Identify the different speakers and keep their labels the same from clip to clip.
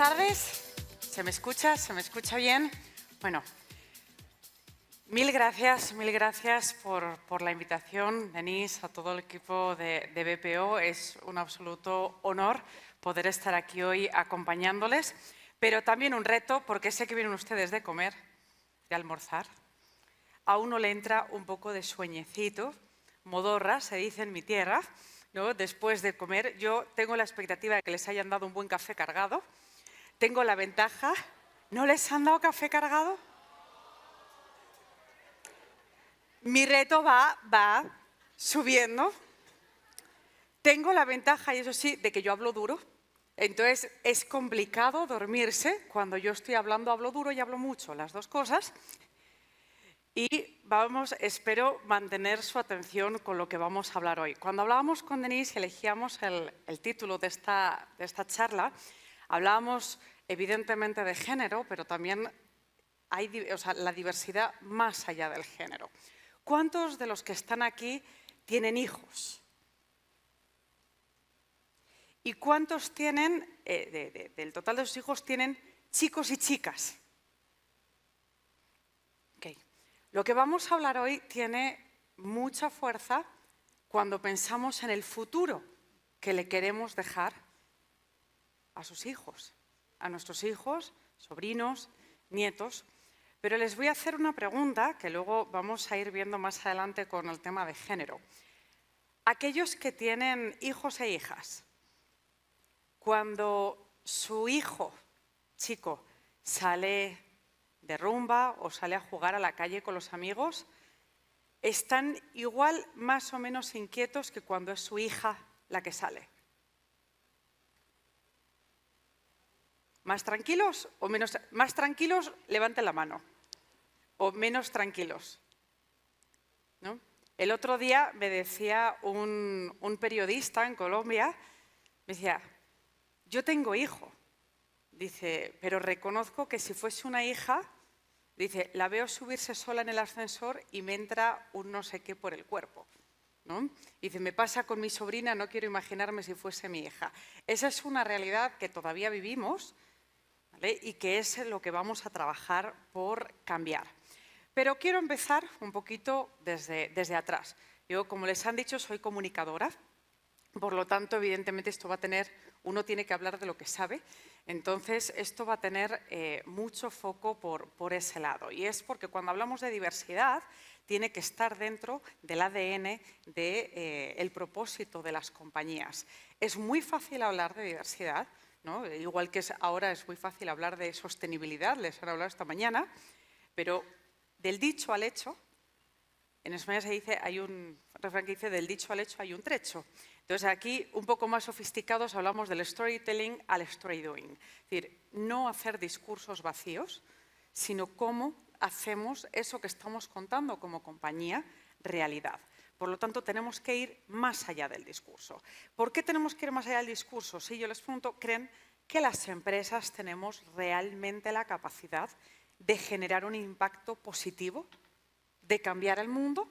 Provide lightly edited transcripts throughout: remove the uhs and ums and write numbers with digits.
Speaker 1: tardes. ¿Se me escucha? ¿Se me escucha bien? Bueno, mil gracias por la invitación, Denise, a todo el equipo de BPO. Es un absoluto honor poder estar aquí hoy acompañándoles, pero también un reto porque sé que vienen ustedes de comer, de almorzar. A uno le entra un poco de sueñecito, modorra, se dice en mi tierra, ¿no? Después de comer. Yo tengo la expectativa de que les hayan dado un buen café cargado. Tengo la ventaja. ¿No les han dado café cargado? Mi reto va subiendo. Tengo la ventaja, y eso sí, de que yo hablo duro. Entonces es complicado dormirse. Cuando yo estoy hablando, hablo duro y hablo mucho, las dos cosas. Y espero mantener su atención con lo que vamos a hablar hoy. Cuando hablábamos con Denise y elegíamos el título de esta charla, hablábamos evidentemente de género, pero también hay la diversidad más allá del género. ¿Cuántos de los que están aquí tienen hijos? ¿Y cuántos tienen, del total de sus hijos, tienen chicos y chicas? Okay. Lo que vamos a hablar hoy tiene mucha fuerza cuando pensamos en el futuro que le queremos dejar a sus hijos, a nuestros hijos, sobrinos, nietos. Pero les voy a hacer una pregunta que luego vamos a ir viendo más adelante con el tema de género. Aquellos que tienen hijos e hijas, cuando su hijo, chico, sale de rumba o sale a jugar a la calle con los amigos, están igual más o menos inquietos que cuando es su hija la que sale. ¿Más tranquilos o menos? Más tranquilos, levanten la mano. O menos tranquilos, ¿no? El otro día me decía un periodista en Colombia, me decía, yo tengo hijo. Dice, pero reconozco que si fuese una hija, dice, la veo subirse sola en el ascensor y me entra un no sé qué por el cuerpo, ¿no? Dice, me pasa con mi sobrina, no quiero imaginarme si fuese mi hija. Esa es una realidad que todavía vivimos, ¿vale? Y que es lo que vamos a trabajar por cambiar. Pero quiero empezar un poquito desde atrás. Yo, como les han dicho, soy comunicadora. Por lo tanto, evidentemente, esto va a tener, uno tiene que hablar de lo que sabe, entonces esto va a tener mucho foco por ese lado. Y es porque cuando hablamos de diversidad, tiene que estar dentro del ADN del propósito de las compañías. Es muy fácil hablar de diversidad, ¿no? Igual que ahora es muy fácil hablar de sostenibilidad, les han hablado esta mañana, pero del dicho al hecho, en España se dice, hay un refrán que dice, del dicho al hecho hay un trecho. Entonces, aquí, un poco más sofisticados, hablamos del storytelling al story doing. Es decir, no hacer discursos vacíos, sino cómo hacemos eso que estamos contando como compañía realidad. Por lo tanto, tenemos que ir más allá del discurso. ¿Por qué tenemos que ir más allá del discurso? Si yo les pregunto, ¿creen que las empresas tenemos realmente la capacidad de generar un impacto positivo, de cambiar el mundo?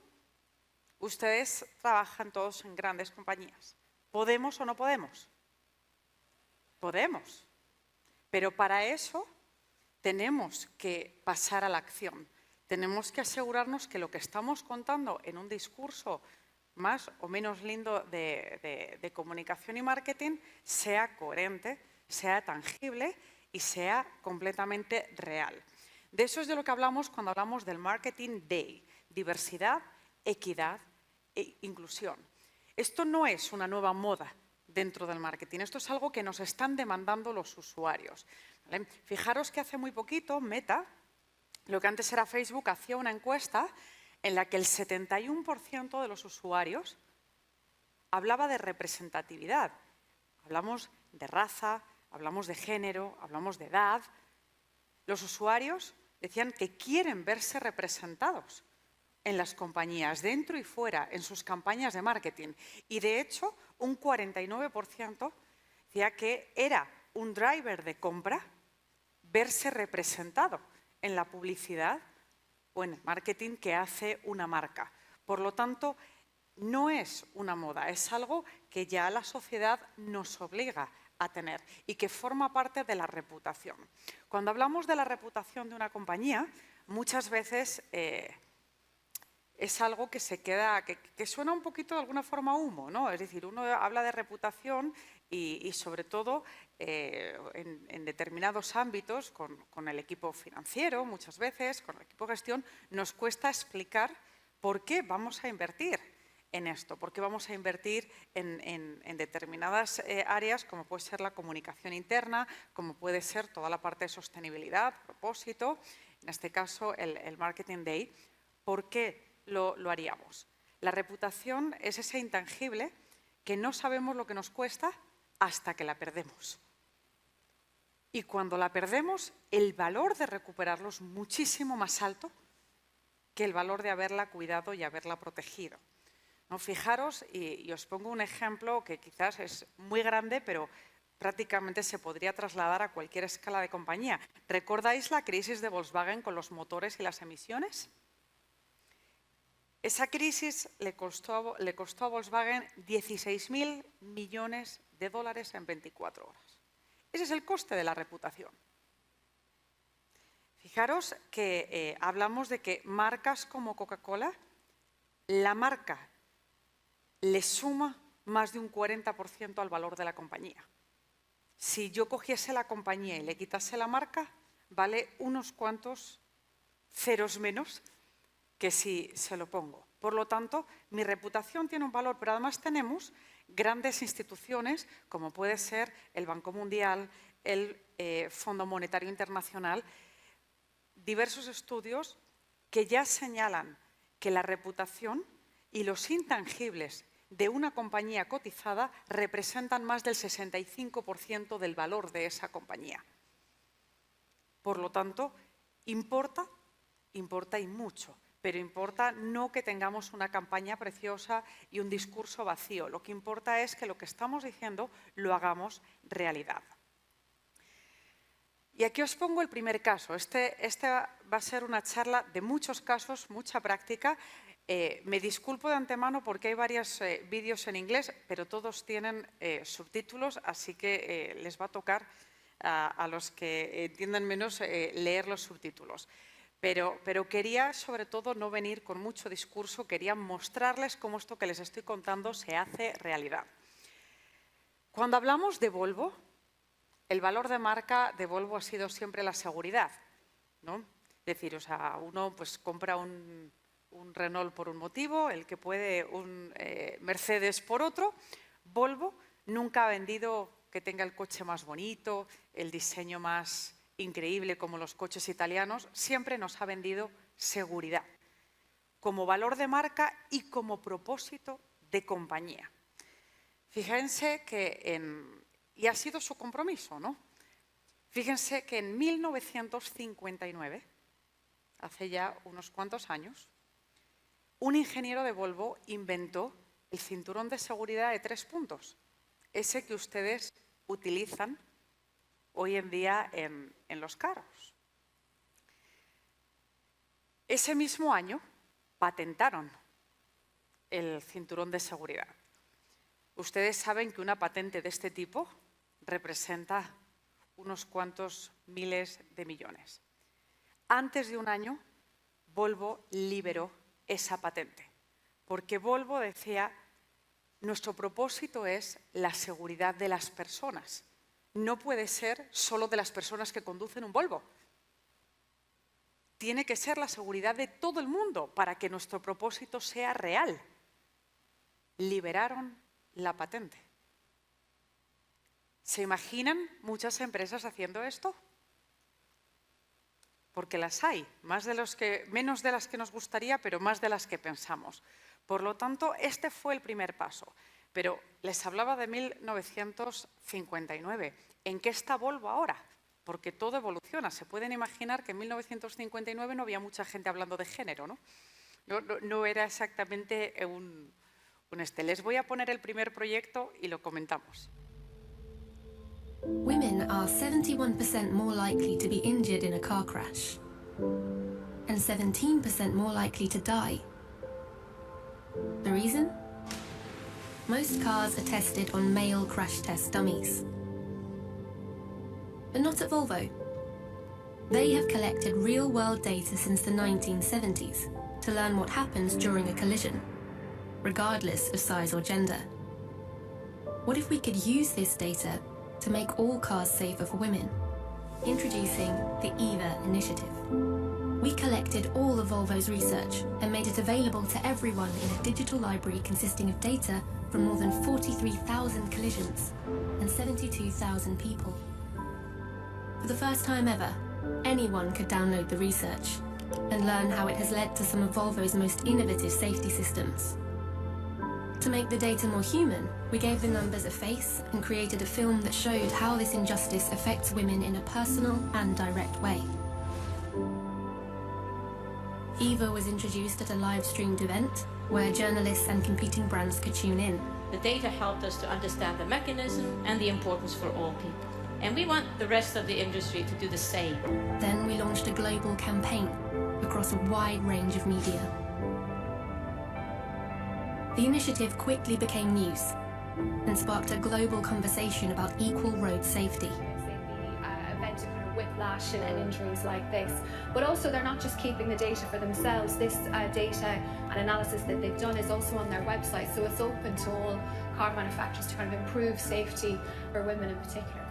Speaker 1: Ustedes trabajan todos en grandes compañías. ¿Podemos o no podemos? Podemos. Pero para eso tenemos que pasar a la acción. Tenemos que asegurarnos que lo que estamos contando en un discurso más o menos lindo de comunicación y marketing sea coherente, sea tangible y sea completamente real. De eso es de lo que hablamos cuando hablamos del Marketing Day. Diversidad, equidad e inclusión. Esto no es una nueva moda dentro del marketing. Esto es algo que nos están demandando los usuarios, ¿vale? Fijaros que hace muy poquito Meta, lo que antes era Facebook, hacía una encuesta en la que el 71% de los usuarios hablaba de representatividad. Hablamos de raza, hablamos de género, hablamos de edad. Los usuarios decían que quieren verse representados en las compañías, dentro y fuera, en sus campañas de marketing. Y de hecho, un 49% decía que era un driver de compra verse representado en la publicidad o en el marketing que hace una marca. Por lo tanto, no es una moda, es algo que ya la sociedad nos obliga a tener y que forma parte de la reputación. Cuando hablamos de la reputación de una compañía, muchas veces es algo que se queda, que suena un poquito de alguna forma humo, ¿no? Es decir, uno habla de reputación y sobre todo en determinados ámbitos, con el equipo financiero muchas veces, con el equipo de gestión, nos cuesta explicar por qué vamos a invertir en esto, por qué vamos a invertir en determinadas áreas como puede ser la comunicación interna, como puede ser toda la parte de sostenibilidad, propósito, en este caso el Marketing Day. ¿Por qué lo haríamos? La reputación es ese intangible que no sabemos lo que nos cuesta hasta que la perdemos. Y cuando la perdemos, el valor de recuperarlo es muchísimo más alto que el valor de haberla cuidado y haberla protegido. ¿No? Fijaros, y os pongo un ejemplo que quizás es muy grande, pero prácticamente se podría trasladar a cualquier escala de compañía. ¿Recordáis la crisis de Volkswagen con los motores y las emisiones? Esa crisis le costó a Volkswagen 16.000 millones de dólares en 24 horas. Ese es el coste de la reputación. Fijaros que hablamos de que marcas como Coca-Cola, la marca le suma más de un 40% al valor de la compañía. Si yo cogiese la compañía y le quitase la marca, vale unos cuantos ceros menos que si se lo pongo. Por lo tanto, mi reputación tiene un valor, pero además tenemos grandes instituciones como puede ser el Banco Mundial, el Fondo Monetario Internacional, diversos estudios que ya señalan que la reputación y los intangibles de una compañía cotizada representan más del 65% del valor de esa compañía. Por lo tanto, importa y mucho, pero importa no que tengamos una campaña preciosa y un discurso vacío. Lo que importa es que lo que estamos diciendo lo hagamos realidad. Y aquí os pongo el primer caso. Este va a ser una charla de muchos casos, mucha práctica. Me disculpo de antemano porque hay varios vídeos en inglés, pero todos tienen subtítulos, así que les va a tocar a los que entiendan menos leer los subtítulos. Pero quería, sobre todo, no venir con mucho discurso, quería mostrarles cómo esto que les estoy contando se hace realidad. Cuando hablamos de Volvo, el valor de marca de Volvo ha sido siempre la seguridad, ¿no? Es decir, o sea, uno pues compra un Renault por un motivo, el que puede un Mercedes por otro. Volvo nunca ha vendido que tenga el coche más bonito, el diseño más increíble como los coches italianos, siempre nos ha vendido seguridad como valor de marca y como propósito de compañía. Fíjense que y ha sido su compromiso, ¿no? Fíjense que en 1959, hace ya unos cuantos años, un ingeniero de Volvo inventó el cinturón de seguridad de 3 puntos, ese que ustedes utilizan hoy en día en los carros. Ese mismo año patentaron el cinturón de seguridad. Ustedes saben que una patente de este tipo representa unos cuantos miles de millones. Antes de un año, Volvo liberó esa patente, porque Volvo decía, nuestro propósito es la seguridad de las personas. No puede ser solo de las personas que conducen un Volvo. Tiene que ser la seguridad de todo el mundo para que nuestro propósito sea real. Liberaron la patente. ¿Se imaginan muchas empresas haciendo esto? Porque las hay, menos de las que nos gustaría, pero más de las que pensamos. Por lo tanto, este fue el primer paso. Pero les hablaba de 1959. ¿En qué está Volvo ahora? Porque todo evoluciona. Se pueden imaginar que en 1959 no había mucha gente hablando de género, ¿no? No era exactamente un Les voy a poner el primer proyecto y lo comentamos.
Speaker 2: Women are 71% more likely to be injured in a car crash and 17% more likely to die. The reason? most cars are tested on male crash test dummies. But not at Volvo. They have collected real-world data since the 1970s to learn what happens during a collision, regardless of size or gender. What if we could use this data to make all cars safer for women? Introducing the EVA initiative. We collected all of Volvo's research and made it available to everyone in a digital library consisting of data from more than 43,000 collisions and 72,000 people. For the first time ever, anyone could download the research and learn how it has led to some of Volvo's most innovative safety systems. To make the data more human, we gave the numbers a face and created a film that showed how this injustice affects women in a personal and direct way. EVA was introduced at a live-streamed event where journalists and competing brands could tune in.
Speaker 3: The data helped us to understand the mechanism and the importance for all people. And we want the rest of the industry to do the same.
Speaker 2: Then we launched a global campaign across a wide range of media. The initiative quickly became news and sparked a global conversation about equal road safety.
Speaker 4: Event kind of whiplash and injuries like this, but also they're not just keeping the data for themselves. This data and analysis that they've done is also on their website, so it's open to all car manufacturers to kind of improve safety for women in particular.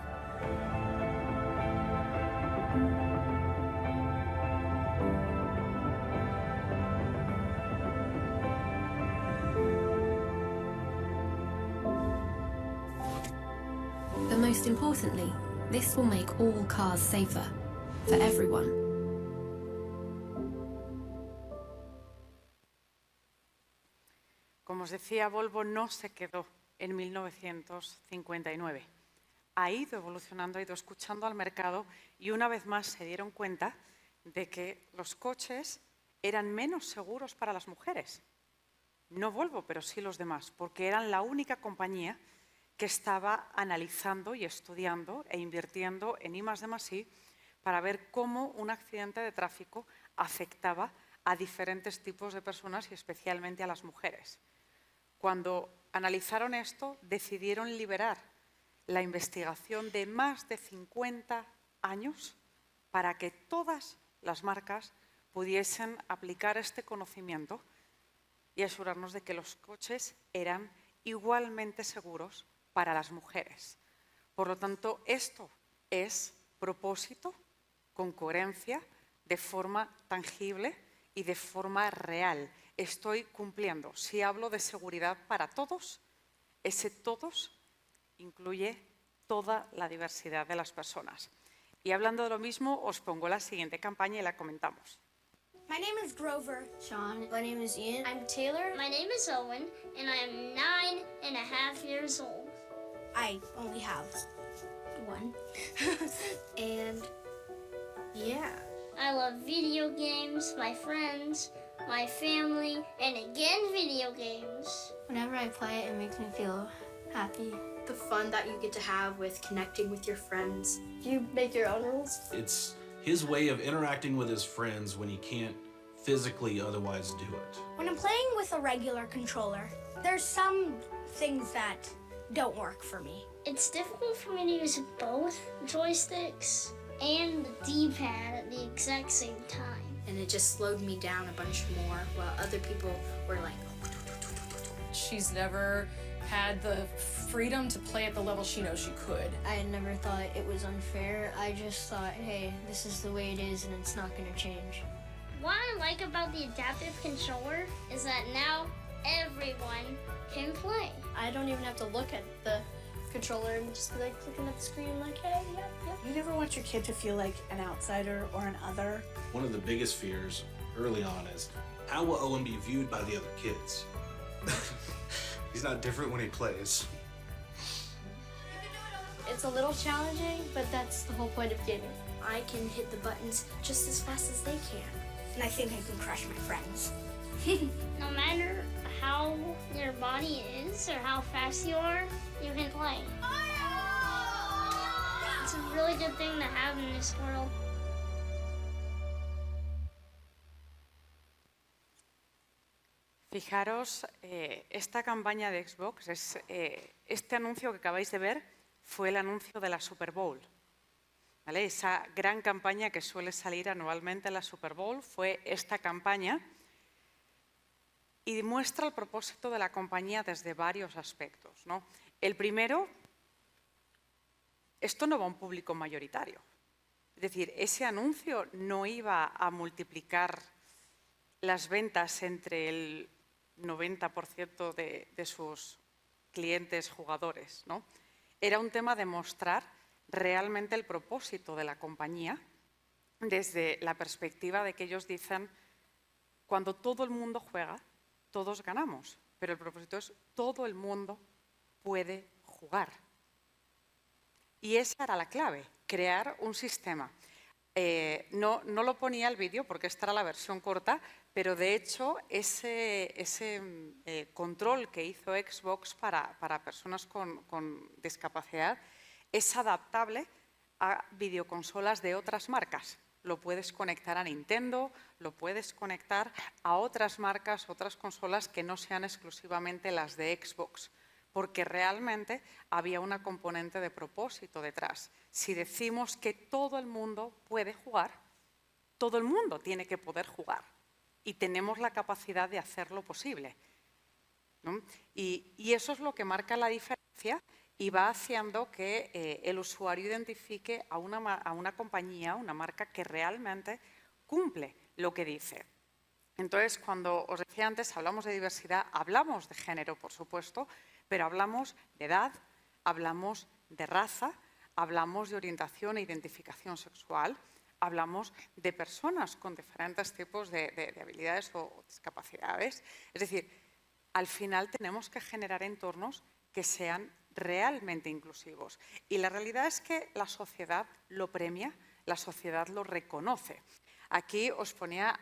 Speaker 2: But most importantly, this will make all cars safer for everyone.
Speaker 1: Como os decía, Volvo no se quedó en 1959. Ha ido evolucionando, ha ido escuchando al mercado y una vez más se dieron cuenta de que los coches eran menos seguros para las mujeres. No Volvo, pero sí los demás, porque eran la única compañía que estaba analizando y estudiando e invirtiendo en I+D+I para ver cómo un accidente de tráfico afectaba a diferentes tipos de personas y especialmente a las mujeres. Cuando analizaron esto, decidieron liberar la investigación de más de 50 años para que todas las marcas pudiesen aplicar este conocimiento y asegurarnos de que los coches eran igualmente seguros para las mujeres. Por lo tanto, esto es propósito, con coherencia, de forma tangible y de forma real. Estoy cumpliendo. Si hablo de seguridad para todos, ese todos incluye toda la diversidad de las personas. Y hablando de lo mismo, os pongo la siguiente campaña y la comentamos.
Speaker 5: My name is Grover.
Speaker 6: Sean. My name is Ian.
Speaker 5: I'm Taylor.
Speaker 7: My name is Owen, and I am 9.5 years old.
Speaker 5: I only have one. And yeah.
Speaker 7: I love video games, my friends, my family, and again video games.
Speaker 6: Whenever I play it, it makes me feel happy.
Speaker 8: The fun that you get to have with connecting with your friends.
Speaker 5: Do you make your own rules?
Speaker 9: It's his way of interacting with his friends when he can't physically otherwise do it.
Speaker 5: When I'm playing with a regular controller, there's some things that don't work for me.
Speaker 7: It's difficult for me to use both joysticks and the D-pad at the exact same time.
Speaker 8: And it just slowed me down a bunch more while other people were like...
Speaker 10: She's never had the freedom to play at the level she knows she could.
Speaker 6: I never thought it was unfair. I just thought, hey, this is the way it is and it's not gonna change.
Speaker 7: What I like about the adaptive controller is that now everyone can play.
Speaker 5: I don't even have to look at the controller and just be like looking at the screen like, hey, yeah.
Speaker 11: You never want your kid to feel like an outsider or an other.
Speaker 9: One of the biggest fears early on is, how will Owen be viewed by the other kids?
Speaker 12: He's not different when he plays.
Speaker 5: It's a little challenging, but that's the whole point of gaming.
Speaker 8: I can hit the buttons just as fast as they can.
Speaker 5: And I think I can crush my friends.
Speaker 7: No matter how your body is or how fast you are, you can play. It's a really good thing to have in this world.
Speaker 1: Fijaros, esta campaña de Xbox, este anuncio que acabáis de ver fue el anuncio de la Super Bowl. ¿Vale? Esa gran campaña que suele salir anualmente en la Super Bowl fue esta campaña y muestra el propósito de la compañía desde varios aspectos, ¿no? El primero, esto no va a un público mayoritario. Es decir, ese anuncio no iba a multiplicar las ventas entre el 90% de sus clientes jugadores, ¿no? Era un tema de mostrar realmente el propósito de la compañía desde la perspectiva de que ellos dicen, cuando todo el mundo juega, todos ganamos, pero el propósito es todo el mundo puede jugar. Y esa era la clave, crear un sistema. No lo ponía el vídeo porque esta era la versión corta, pero de hecho ese control que hizo Xbox para personas con discapacidad es adaptable a videoconsolas de otras marcas. Lo puedes conectar a Nintendo, lo puedes conectar a otras marcas, otras consolas que no sean exclusivamente las de Xbox, porque realmente había una componente de propósito detrás. Si decimos que todo el mundo puede jugar, todo el mundo tiene que poder jugar y tenemos la capacidad de hacerlo posible, ¿no? Y eso es lo que marca la diferencia y va haciendo que el usuario identifique a una compañía, una marca que realmente cumple lo que dice. Entonces, cuando os decía antes, hablamos de diversidad, hablamos de género, por supuesto, pero hablamos de edad, hablamos de raza, hablamos de orientación e identificación sexual, hablamos de personas con diferentes tipos de habilidades o discapacidades. Es decir, al final tenemos que generar entornos que sean realmente inclusivos. Y la realidad es que la sociedad lo premia, la sociedad lo reconoce. Aquí os ponía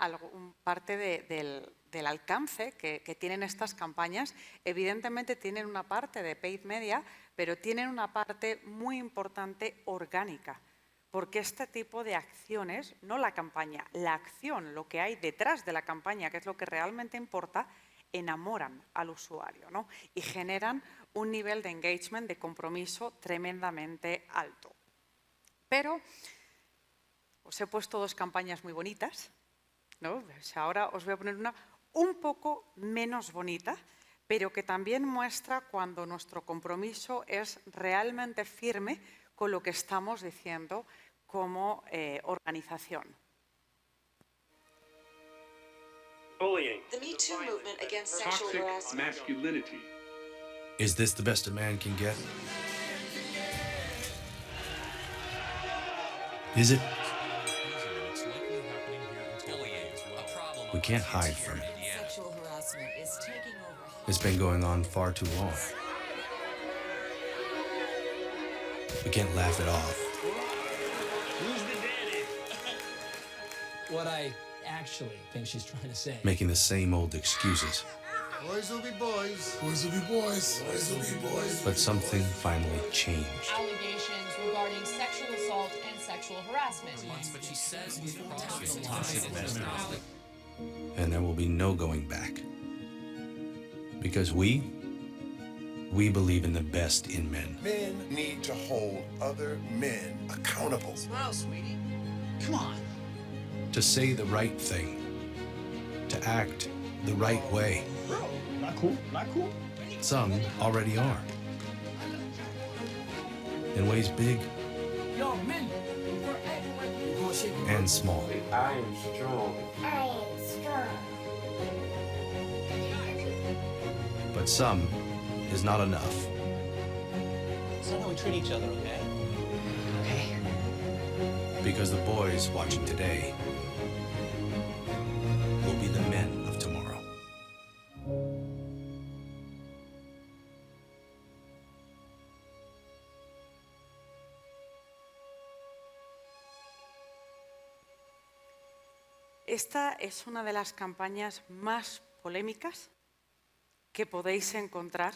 Speaker 1: parte del alcance que tienen estas campañas. Evidentemente tienen una parte de paid media, pero tienen una parte muy importante orgánica, porque este tipo de acciones, no la campaña, la acción, lo que hay detrás de la campaña, que es lo que realmente importa, enamoran al usuario, ¿no? Y generan un nivel de engagement, de compromiso tremendamente alto. Pero os he puesto dos campañas muy bonitas, ¿no? Ahora os voy a poner una un poco menos bonita, pero que también muestra cuando nuestro compromiso es realmente firme con lo que estamos diciendo como organización.
Speaker 13: Bullying. The Me Too movement against sexual harassment. Masculinity.
Speaker 14: Is this the best a man can get? Is it? We can't hide from it. It's been going on far too long. We can't laugh it off.
Speaker 15: Who's the daddy? What I actually think she's trying to say.
Speaker 14: Making the same old excuses.
Speaker 16: Boys will be boys. Boys will be boys. Boys will be boys.
Speaker 14: But something finally changed.
Speaker 10: Allegations regarding sexual assault and sexual harassment.
Speaker 15: But she says
Speaker 14: And there will be no going back. Because we believe in the best in men.
Speaker 16: Men need to hold other men accountable.
Speaker 15: Wow, sweetie. Come on.
Speaker 14: To say the right thing. To act the right way.
Speaker 15: Bro, not cool, not cool.
Speaker 14: Some already are. In ways big
Speaker 15: Yo, men.
Speaker 14: and small.
Speaker 13: I am strong.
Speaker 7: I am strong.
Speaker 14: But some is not enough.
Speaker 15: It's not how we treat each other, okay?
Speaker 14: Because the boys watching today will be the men of tomorrow.
Speaker 1: Esta es una de las campañas más polémicas que podéis encontrar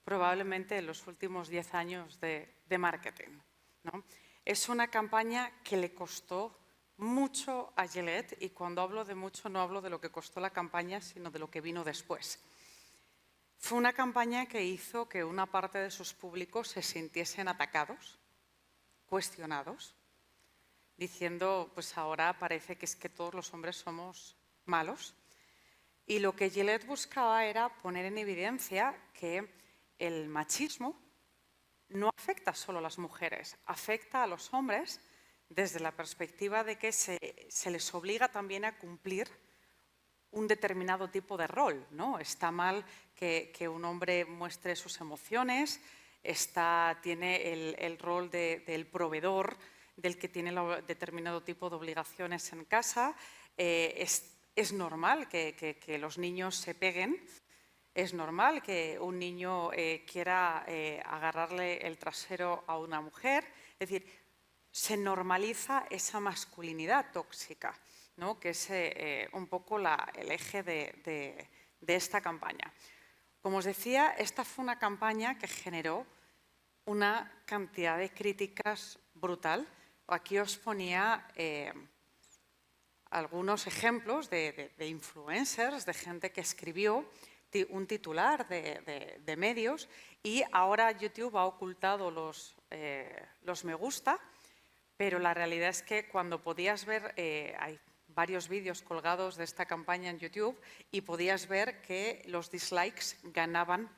Speaker 1: probablemente en los últimos 10 años de marketing, ¿no? Es una campaña que le costó mucho a Gillette, y cuando hablo de mucho no hablo de lo que costó la campaña, sino de lo que vino después. Fue una campaña que hizo que una parte de sus públicos se sintiesen atacados, cuestionados, diciendo, pues ahora parece que es que todos los hombres somos malos. Y lo que Gillette buscaba era poner en evidencia que el machismo no afecta solo a las mujeres, afecta a los hombres desde la perspectiva de que se les obliga también a cumplir un determinado tipo de rol, ¿no? Está mal que un hombre muestre sus emociones, tiene el rol del proveedor, del que tiene determinado tipo de obligaciones en casa. Es normal que los niños se peguen, es normal que un niño quiera agarrarle el trasero a una mujer. Es decir, se normaliza esa masculinidad tóxica, ¿no? Que es un poco el eje de esta campaña. Como os decía, esta fue una campaña que generó una cantidad de críticas brutal. Aquí os ponía algunos ejemplos de influencers, de gente que escribió un titular de medios, y ahora YouTube ha ocultado los me gusta, pero la realidad es que cuando podías ver, hay varios vídeos colgados de esta campaña en YouTube, y podías ver que los dislikes ganaban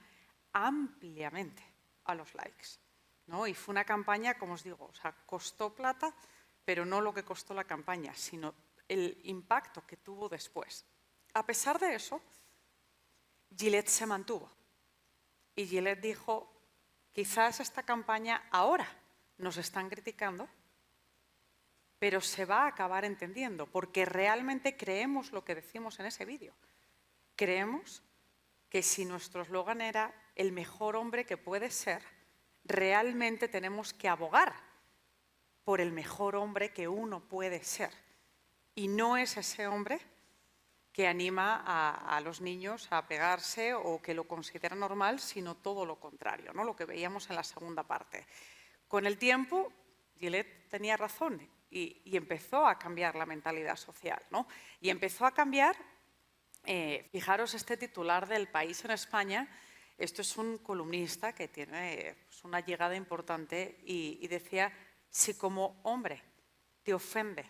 Speaker 1: ampliamente a los likes, ¿no? Y fue una campaña, como os digo, o sea, costó plata, pero no lo que costó la campaña, sino el impacto que tuvo después. A pesar de eso, Gillette se mantuvo. Y Gillette dijo, quizás esta campaña ahora nos están criticando, pero se va a acabar entendiendo, porque realmente creemos lo que decimos en ese vídeo. Creemos que si nuestro eslogan era el mejor hombre que puede ser, realmente tenemos que abogar por el mejor hombre que uno puede ser. Y no es ese hombre que anima a los niños a pegarse o que lo considera normal, sino todo lo contrario, ¿no? Lo que veíamos en la segunda parte. Con el tiempo, Gillette tenía razón y empezó a cambiar la mentalidad social, ¿no? Y empezó a cambiar, fijaros este titular del País en España. Esto es un columnista que tiene pues, una llegada importante y decía, si como hombre te ofende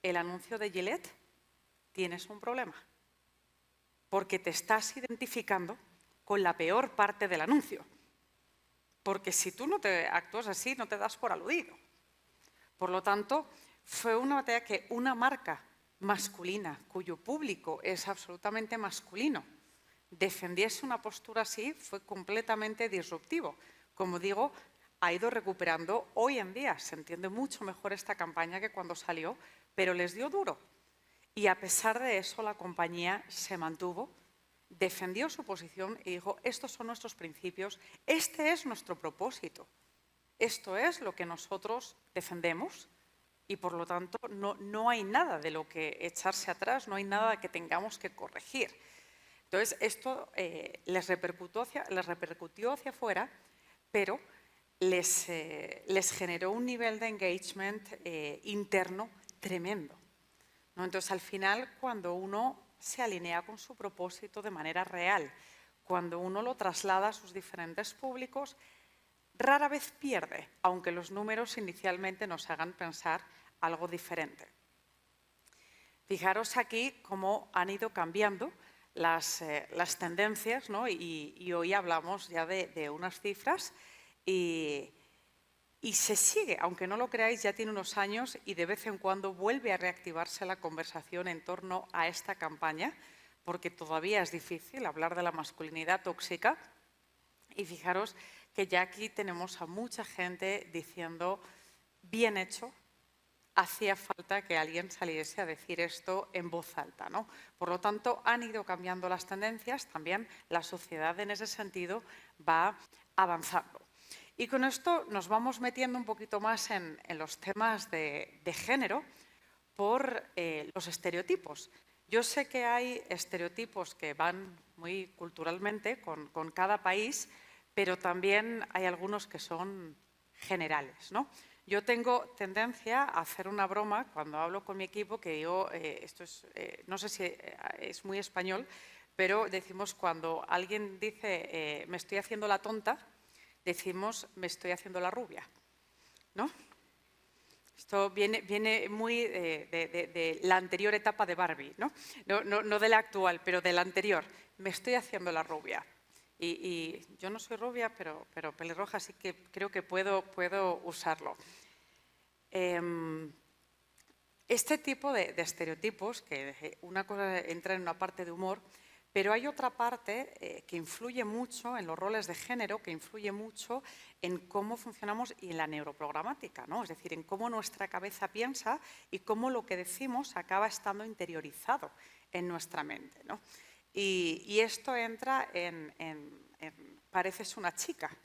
Speaker 1: el anuncio de Gillette, tienes un problema, porque te estás identificando con la peor parte del anuncio, porque si tú no te actúas así, no te das por aludido. Por lo tanto, fue una batalla que una marca masculina, cuyo público es absolutamente masculino, defendiese una postura así, fue completamente disruptivo. Como digo, ha ido recuperando. Hoy en día se entiende mucho mejor esta campaña que cuando salió, pero les dio duro. Y a pesar de eso, la compañía se mantuvo, defendió su posición y dijo, estos son nuestros principios, este es nuestro propósito, esto es lo que nosotros defendemos y, por lo tanto, no hay nada de lo que echarse atrás, no hay nada que tengamos que corregir. Entonces, esto les repercutió hacia afuera, pero les generó un nivel de engagement interno tremendo, ¿no? Entonces, al final, cuando uno se alinea con su propósito de manera real, cuando uno lo traslada a sus diferentes públicos, rara vez pierde, aunque los números inicialmente nos hagan pensar algo diferente. Fijaros aquí cómo han ido cambiando las tendencias, ¿no? Y hoy hablamos ya de unas cifras y se sigue, aunque no lo creáis, ya tiene unos años y de vez en cuando vuelve a reactivarse la conversación en torno a esta campaña, porque todavía es difícil hablar de la masculinidad tóxica. Y fijaros que ya aquí tenemos a mucha gente diciendo, bien hecho, hacía falta que alguien saliese a decir esto en voz alta, ¿no? Por lo tanto, han ido cambiando las tendencias, también la sociedad en ese sentido va avanzando. Y con esto nos vamos metiendo un poquito más en los temas de género por los estereotipos. Yo sé que hay estereotipos que van muy culturalmente con cada país, pero también hay algunos que son generales, ¿no? Yo tengo tendencia a hacer una broma cuando hablo con mi equipo, que digo, esto es, no sé si es muy español, pero decimos cuando alguien dice me estoy haciendo la tonta, decimos me estoy haciendo la rubia, ¿no? Esto viene muy de la anterior etapa de Barbie, ¿no? No de la actual, pero de la anterior. Me estoy haciendo la rubia. Y yo no soy rubia, pero pelirroja, así que creo que puedo usarlo. Este tipo de estereotipos, que una cosa entra en una parte de humor, pero hay otra parte que influye mucho en los roles de género, que influye mucho en cómo funcionamos y en la neuroprogramática, ¿no? Es decir, en cómo nuestra cabeza piensa y cómo lo que decimos acaba estando interiorizado en nuestra mente, ¿no? Y esto entra en pareces una chica,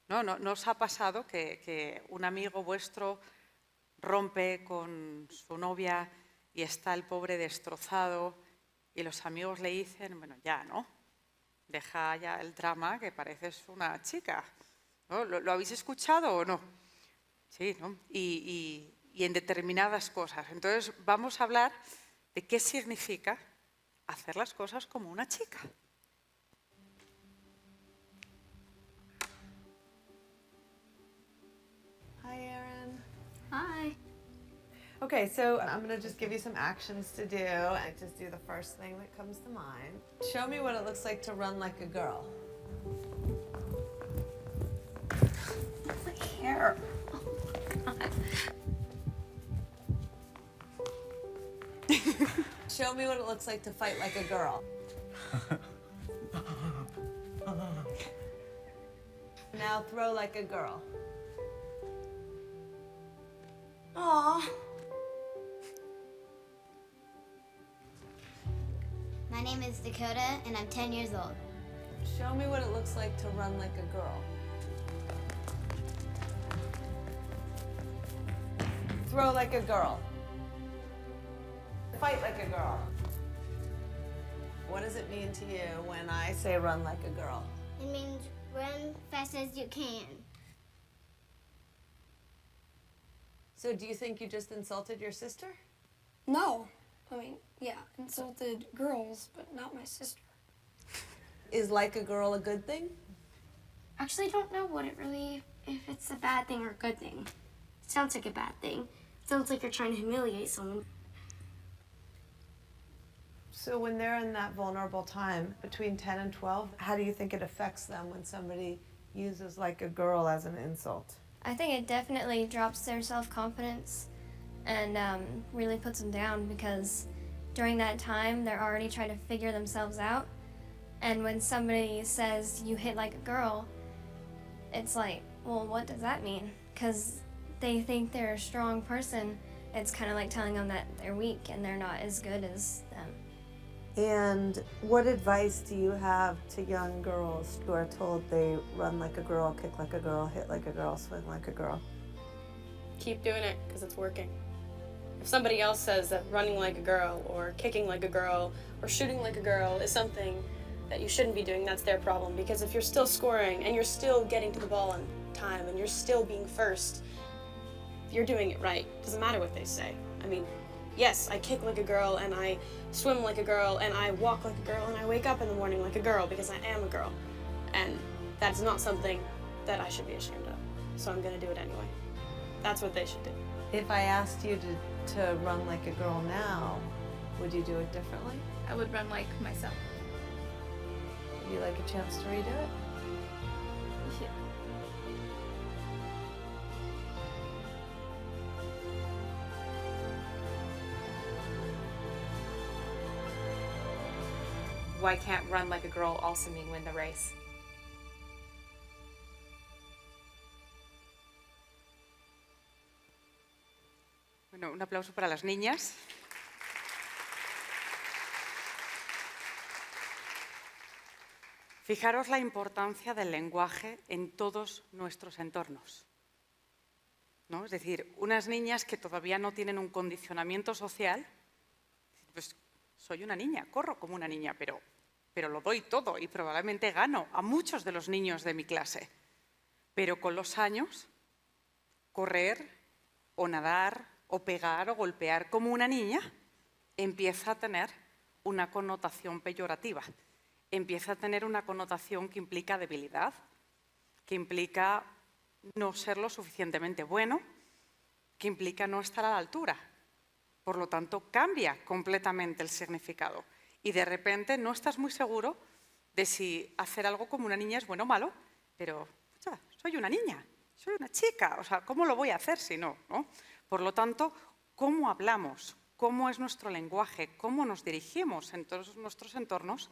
Speaker 1: ¿no? ¿No os ha pasado que un amigo vuestro rompe con su novia y está el pobre destrozado y los amigos le dicen, bueno, ya, ¿no? Deja ya el drama, que pareces una chica, ¿no? ¿Lo habéis escuchado o no? Sí, ¿no? Y en determinadas cosas. Entonces, vamos a hablar de qué significa hacer las cosas como una chica.
Speaker 17: Hi, Erin.
Speaker 7: Hi.
Speaker 17: Okay, so I'm going to just give you some actions to do, and just do the first thing that comes to mind. Show me what it looks like to run like a girl.
Speaker 7: My hair. Oh, God.
Speaker 17: Show me what it looks like to fight like a girl. Now throw like a girl.
Speaker 6: Aw. My name is Dakota, and I'm 10 years old.
Speaker 17: Show me what it looks like to run like a girl. Throw like a girl. Fight like a girl. What does it mean to you when I say run like a girl?
Speaker 7: It means run fast as you can.
Speaker 17: So do you think you just insulted your sister?
Speaker 18: No. I mean, yeah, insulted girls, but not my sister.
Speaker 17: Is like a girl a good thing?
Speaker 7: Actually, I don't know if it's a bad thing or a good thing. It sounds like a bad thing. It sounds like you're trying to humiliate someone.
Speaker 17: So when they're in that vulnerable time between 10 and 12, how do you think it affects them when somebody uses like a girl as an insult?
Speaker 19: I think it definitely drops their self-confidence and really puts them down, because during that time they're already trying to figure themselves out, and when somebody says you hit like a girl, it's like, well, what does that mean? Because they think they're a strong person. It's kind of like telling them that they're weak and they're not as good as them.
Speaker 17: And what advice do you have to young girls who are told they run like a girl, kick like a girl, hit like a girl, swing like a girl?
Speaker 20: Keep doing it, because it's working. If somebody else says that running like a girl or kicking like a girl or shooting like a girl is something that you shouldn't be doing, that's their problem. Because if you're still scoring and you're still getting to the ball on time and you're still being first, you're doing it right. Doesn't matter what they say. I mean, yes, I kick like a girl and I swim like a girl and I walk like a girl and I wake up in the morning like a girl because I am a girl. And that's not something that I should be ashamed of. So I'm gonna do it anyway. That's what they should do.
Speaker 17: If I asked you to run like a girl now, would you do it differently?
Speaker 4: I would run like myself.
Speaker 17: Would you like a chance to redo it?
Speaker 4: Yeah.
Speaker 21: Why can't run like a girl also mean win the race?
Speaker 1: Bueno, un aplauso para las niñas. Fijaros la importancia del lenguaje en todos nuestros entornos, ¿no? Es decir, unas niñas que todavía no tienen un condicionamiento social, pues soy una niña, corro como una niña, pero lo doy todo y probablemente gano a muchos de los niños de mi clase. Pero con los años, correr o nadar, o pegar, o golpear como una niña, empieza a tener una connotación peyorativa. Empieza a tener una connotación que implica debilidad, que implica no ser lo suficientemente bueno, que implica no estar a la altura. Por lo tanto, cambia completamente el significado. Y de repente no estás muy seguro de si hacer algo como una niña es bueno o malo, pero ya, soy una niña, soy una chica, o sea, ¿cómo lo voy a hacer si no? ¿No? Por lo tanto, ¿cómo hablamos? ¿Cómo es nuestro lenguaje? ¿Cómo nos dirigimos en todos nuestros entornos?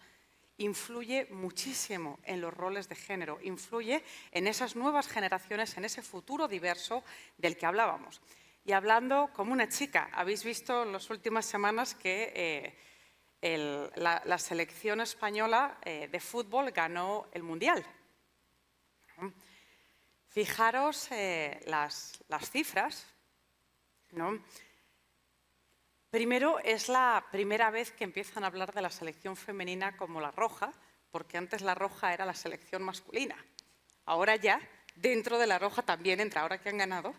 Speaker 1: Influye muchísimo en los roles de género, influye en esas nuevas generaciones, en ese futuro diverso del que hablábamos. Y hablando como una chica, habéis visto en las últimas semanas que la selección española de fútbol ganó el Mundial. Fijaros las cifras, ¿no? Primero, es la primera vez que empiezan a hablar de la selección femenina como la roja, porque antes la roja era la selección masculina. Ahora ya, dentro de la roja también entra, ahora que han ganado,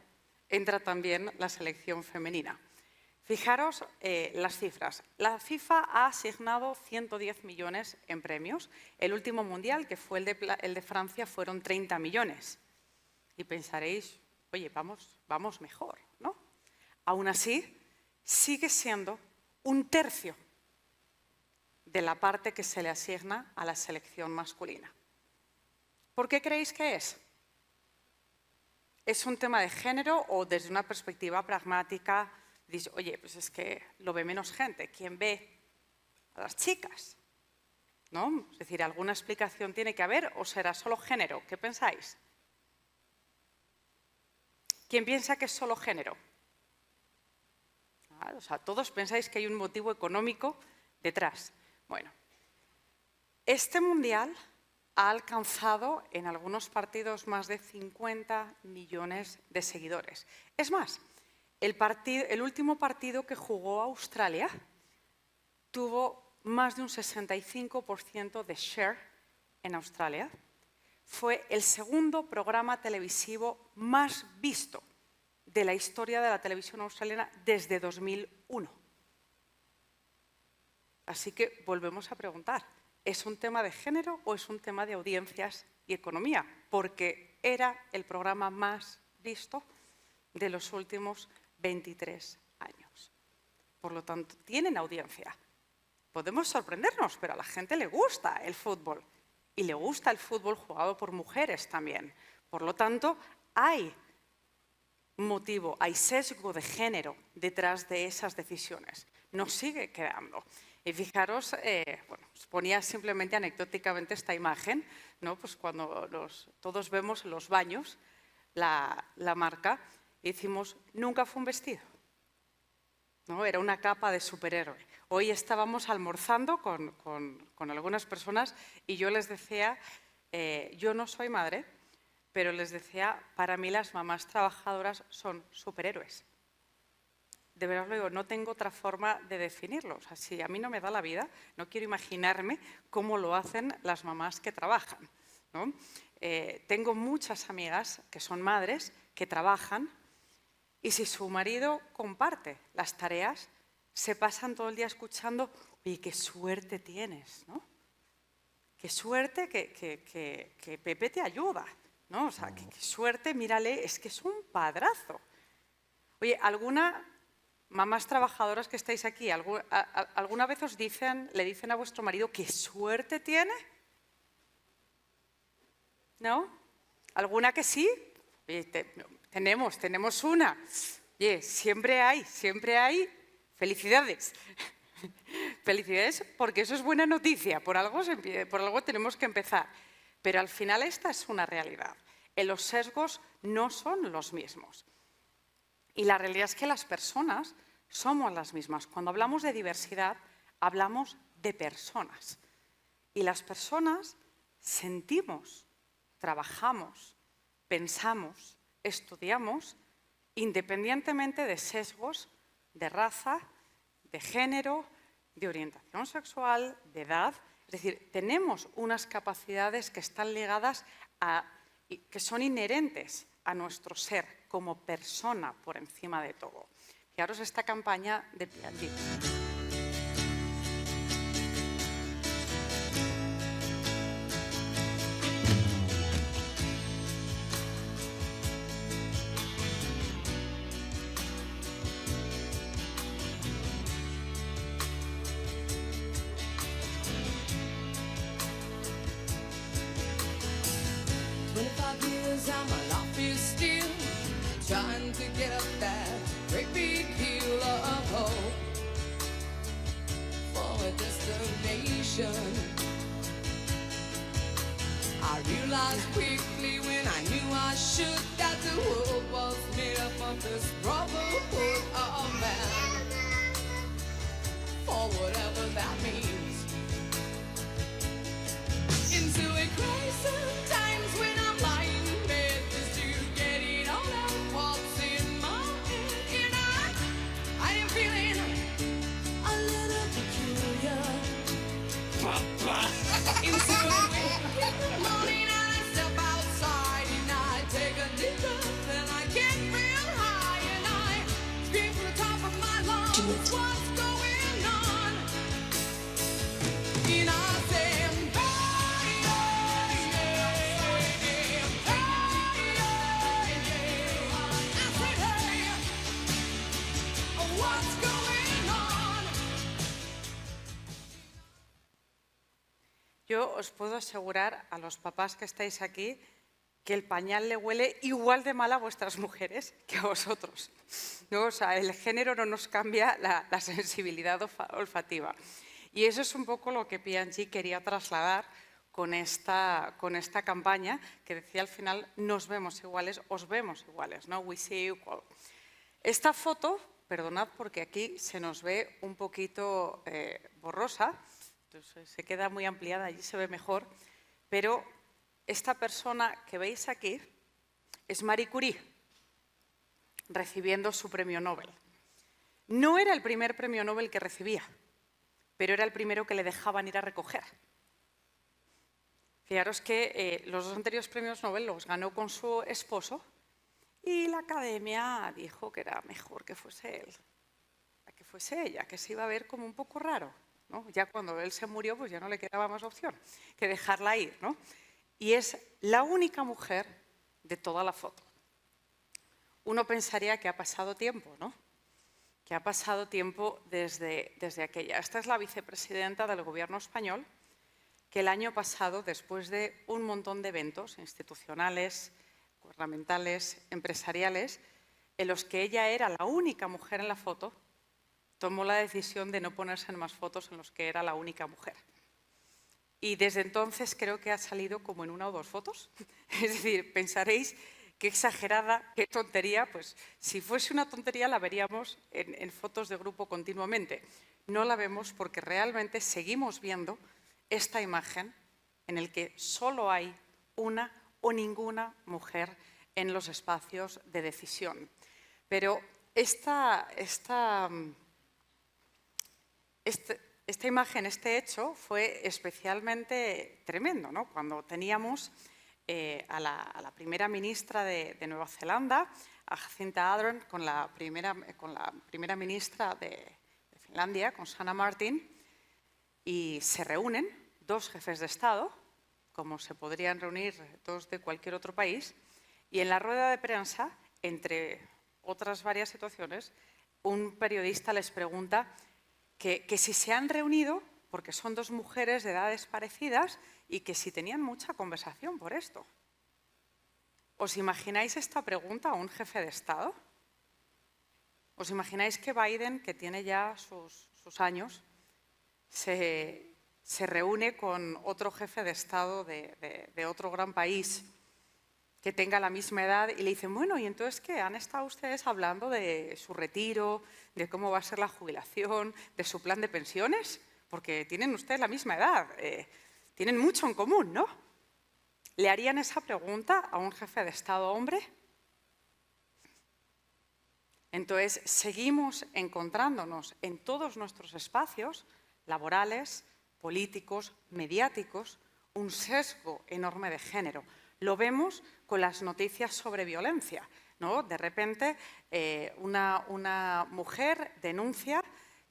Speaker 1: entra también la selección femenina. Fijaros las cifras. La FIFA ha asignado 110 millones en premios. El último mundial, que fue el de Francia, fueron 30 millones. Y pensaréis, oye, vamos mejor, ¿no? Aún así, sigue siendo 1/3 de la parte que se le asigna a la selección masculina. ¿Por qué creéis que es? ¿Es un tema de género o desde una perspectiva pragmática? Dice, oye, pues es que lo ve menos gente. ¿Quién ve a las chicas? ¿No? Es decir, ¿alguna explicación tiene que haber o será solo género? ¿Qué pensáis? ¿Quién piensa que es solo género? O sea, todos pensáis que hay un motivo económico detrás. Bueno, este mundial ha alcanzado en algunos partidos más de 50 millones de seguidores. Es más, el último partido que jugó Australia tuvo más de un 65% de share en Australia. Fue el segundo programa televisivo más visto de la historia de la televisión australiana desde 2001. Así que volvemos a preguntar, ¿es un tema de género o es un tema de audiencias y economía? Porque era el programa más visto de los últimos 23 años. Por lo tanto, tienen audiencia. Podemos sorprendernos, pero a la gente le gusta el fútbol. Y le gusta el fútbol jugado por mujeres también. Por lo tanto, hay motivo, hay sesgo de género detrás de esas decisiones. Nos sigue quedando. Y fijaros, bueno, os ponía simplemente anecdóticamente esta imagen, ¿no? Pues cuando todos vemos en los baños la marca y decimos, nunca fue un vestido, ¿no? Era una capa de superhéroe. Hoy estábamos almorzando con algunas personas y yo les decía, yo no soy madre, pero les decía, para mí las mamás trabajadoras son superhéroes. De verdad lo digo, no tengo otra forma de definirlo. O sea, si a mí no me da la vida, no quiero imaginarme cómo lo hacen las mamás que trabajan, ¿no? Tengo muchas amigas que son madres, que trabajan, y si su marido comparte las tareas, se pasan todo el día escuchando, oye, qué suerte tienes, ¿no? Qué suerte que Pepe te ayuda, ¿no? O sea, qué suerte, mírale, es que es un padrazo. Oye, mamás trabajadoras que estáis aquí, ¿alguna vez le dicen a vuestro marido qué suerte tiene? ¿No? ¿Alguna que sí? Oye, tenemos una. Oye, siempre hay. Felicidades. Felicidades porque eso es buena noticia. Por algo tenemos que empezar. Pero al final esta es una realidad. Los sesgos no son los mismos. Y la realidad es que las personas somos las mismas. Cuando hablamos de diversidad, hablamos de personas. Y las personas sentimos, trabajamos, pensamos, estudiamos, independientemente de sesgos, de raza, de género, de orientación sexual, de edad. Es decir, tenemos unas capacidades que están ligadas que son inherentes a nuestro ser. como persona por encima de todo. Fijaros esta campaña de P&G.
Speaker 3: 25 years and my life is still trying to get up that great big hill of hope for a destination. I realized quickly when I knew I should that the world was made up of this brotherhood of man, for whatever that means. Into a crisis times when I'm lying in bed just to get it all out what's in my head. And I am feeling a little peculiar. Into a wicked morning and I step outside and I take a deep breath and I get real high and I scream from the top of my lungs, what's going on? And I say,
Speaker 1: yo os puedo asegurar a los papás que estáis aquí que el pañal le huele igual de mal a vuestras mujeres que a vosotros, ¿no? O sea, el género no nos cambia la sensibilidad olfativa. Y eso es un poco lo que P&G quería trasladar con esta campaña, que decía al final, nos vemos iguales, os vemos iguales, ¿no? We see you equal. Esta foto, perdonad porque aquí se nos ve un poquito borrosa, entonces se queda muy ampliada, allí se ve mejor, pero esta persona que veis aquí es Marie Curie, recibiendo su premio Nobel. No era el primer premio Nobel que recibía, pero era el primero que le dejaban ir a recoger. Fijaros que los dos anteriores premios Nobel los ganó con su esposo y la academia dijo que era mejor que fuese él, que fuese ella, que se iba a ver como un poco raro, ¿no? Ya cuando él se murió, pues ya no le quedaba más opción que dejarla ir, ¿no? Y es la única mujer de toda la foto. Uno pensaría que ha pasado tiempo, ¿no? Que ha pasado tiempo desde aquella. Esta es la vicepresidenta del Gobierno español, que el año pasado, después de un montón de eventos institucionales, gubernamentales, empresariales, en los que ella era la única mujer en la foto, tomó la decisión de no ponerse en más fotos en los que era la única mujer. Y desde entonces creo que ha salido como en una o dos fotos. Es decir, pensaréis qué exagerada, qué tontería. Pues si fuese una tontería la veríamos en fotos de grupo continuamente. No la vemos porque realmente seguimos viendo esta imagen en el que solo hay una o ninguna mujer en los espacios de decisión. Pero esta imagen, este hecho, fue especialmente tremendo, ¿no? Cuando teníamos a la primera ministra de Nueva Zelanda, a Jacinda Ardern, con la primera ministra de Finlandia, con Sanna Marin, y se reúnen dos jefes de Estado, como se podrían reunir dos de cualquier otro país, y en la rueda de prensa, entre otras varias situaciones, un periodista les pregunta que si se han reunido porque son dos mujeres de edades parecidas y que si tenían mucha conversación por esto. ¿Os imagináis esta pregunta a un jefe de Estado? ¿Os imagináis que Biden, que tiene ya sus años, se reúne con otro jefe de Estado de otro gran país que tenga la misma edad y le dicen, bueno, ¿y entonces qué? ¿Han estado ustedes hablando de su retiro, de cómo va a ser la jubilación, de su plan de pensiones? Porque tienen ustedes la misma edad, tienen mucho en común, ¿no? ¿Le harían esa pregunta a un jefe de Estado hombre? Entonces, seguimos encontrándonos en todos nuestros espacios laborales, políticos, mediáticos, un sesgo enorme de género. Lo vemos con las noticias sobre violencia. ¿no? De repente, una mujer denuncia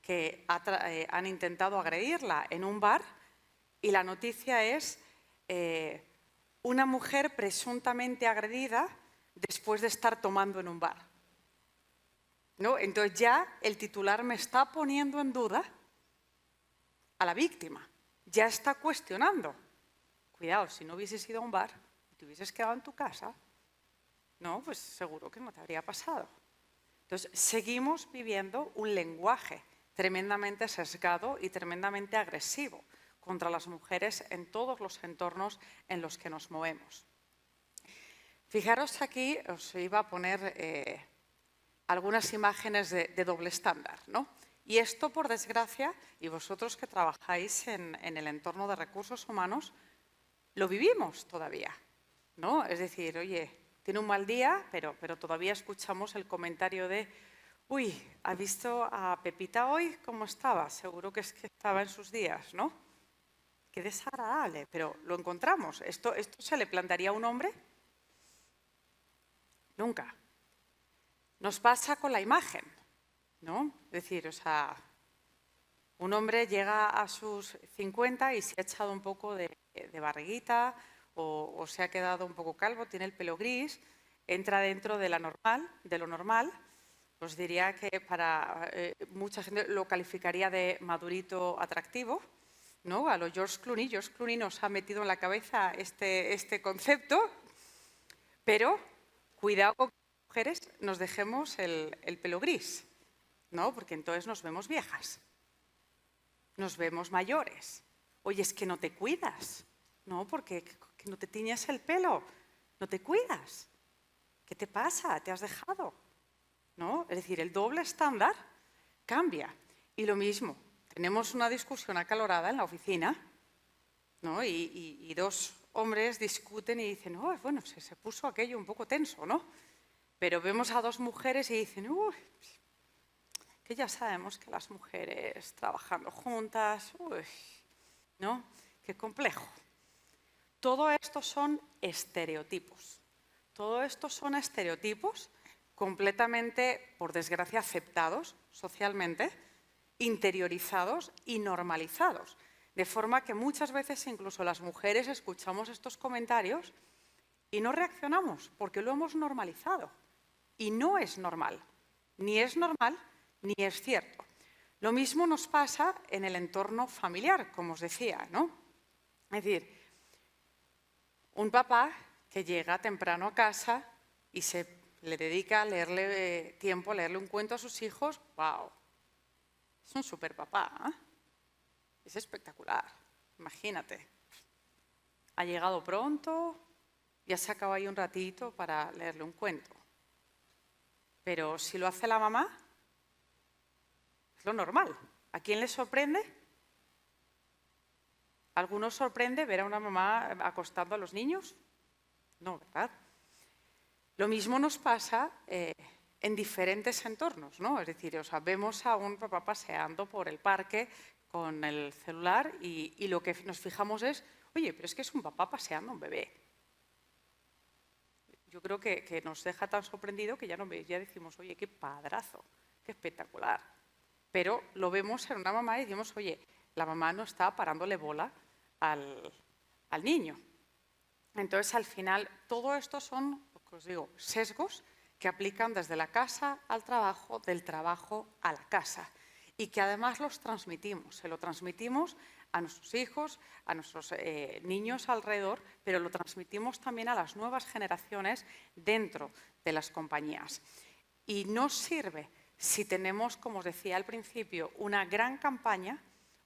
Speaker 1: que han intentado agredirla en un bar y la noticia es una mujer presuntamente agredida después de estar tomando en un bar, ¿no? Entonces ya el titular me está poniendo en duda a la víctima, ya está cuestionando. Cuidado, si no hubieses ido a un bar y te hubieses quedado en tu casa, no, pues seguro que no te habría pasado. Entonces, seguimos viviendo un lenguaje tremendamente sesgado y tremendamente agresivo contra las mujeres en todos los entornos en los que nos movemos. Fijaros aquí, os iba a poner algunas imágenes de doble estándar, ¿no? Y esto, por desgracia, y vosotros que trabajáis en el entorno de recursos humanos, lo vivimos todavía, ¿no? Es decir, oye, tiene un mal día, pero todavía escuchamos el comentario de uy, ¿ha visto a Pepita hoy cómo estaba? Seguro que es que estaba en sus días, ¿no? Qué desagradable, pero lo encontramos. ¿Esto se le plantearía a un hombre? Nunca. Nos pasa con la imagen, ¿no? Es decir, o sea, un hombre llega a sus 50 y se ha echado un poco de barriguita o se ha quedado un poco calvo, tiene el pelo gris, entra dentro de lo normal. Os diría que para mucha gente lo calificaría de madurito atractivo, ¿no? A lo George Clooney. George Clooney nos ha metido en la cabeza este concepto, pero cuidado con que las mujeres nos dejemos el pelo gris, ¿no? Porque entonces nos vemos viejas, nos vemos mayores. Oye, es que no te cuidas, ¿no? Porque que no te tiñes el pelo, no te cuidas. ¿Qué te pasa? ¿Te has dejado? ¿No? Es decir, el doble estándar cambia. Y lo mismo, tenemos una discusión acalorada en la oficina, ¿no? Y dos hombres discuten y dicen, oh, bueno, se puso aquello un poco tenso, ¿no? Pero vemos a dos mujeres y dicen, uy, que ya sabemos que las mujeres trabajando juntas, uy, ¿no? Qué complejo. Todo esto son estereotipos. Todo esto son estereotipos completamente, por desgracia, aceptados socialmente, interiorizados y normalizados. De forma que muchas veces incluso las mujeres escuchamos estos comentarios y no reaccionamos porque lo hemos normalizado. Y no es normal. Ni es normal, ni es cierto. Lo mismo nos pasa en el entorno familiar, como os decía, ¿no? Es decir, un papá que llega temprano a casa y le dedica a leerle tiempo, a leerle un cuento a sus hijos, ¡wow! Es un super papá, ¿eh? Es espectacular, imagínate. Ha llegado pronto, ya se acaba ahí un ratito para leerle un cuento. Pero si lo hace la mamá, es lo normal. ¿A quién le sorprende? ¿A algunos sorprende ver a una mamá acostando a los niños? No, ¿verdad? Lo mismo nos pasa en diferentes entornos, ¿no? Es decir, o sea, vemos a un papá paseando por el parque con el celular y lo que nos fijamos es, oye, pero es que es un papá paseando a un bebé. Yo creo que nos deja tan sorprendido que ya decimos, oye, qué padrazo, qué espectacular. Pero lo vemos en una mamá y decimos, oye, la mamá no está parándole bola al niño. Entonces, al final, todo esto son, lo que os digo, sesgos que aplican desde la casa al trabajo, del trabajo a la casa. Y que además los transmitimos. Se lo transmitimos a nuestros hijos, a nuestros niños alrededor, pero lo transmitimos también a las nuevas generaciones dentro de las compañías. Y no sirve si tenemos, como os decía al principio, una gran campaña,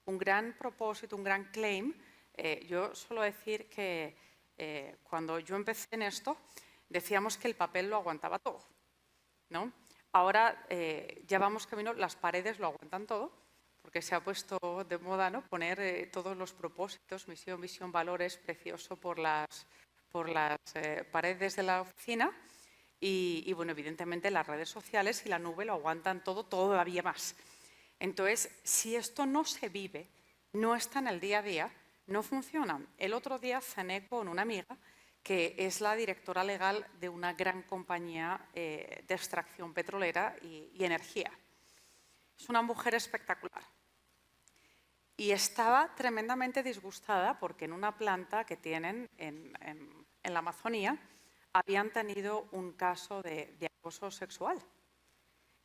Speaker 1: un gran propósito, un gran claim. Yo suelo decir que cuando yo empecé en esto, decíamos que el papel lo aguantaba todo, ¿no? Ahora ya vamos camino, las paredes lo aguantan todo, porque se ha puesto de moda, ¿no? Poner todos los propósitos, misión, visión, valores, precioso por las paredes de la oficina. Y bueno, evidentemente las redes sociales y la nube lo aguantan todo todavía más. Entonces, si esto no se vive, no está en el día a día, no funciona. El otro día cené con una amiga que es la directora legal de una gran compañía de extracción petrolera y energía. Es una mujer espectacular. Y estaba tremendamente disgustada porque en una planta que tienen en la Amazonía habían tenido un caso de acoso sexual.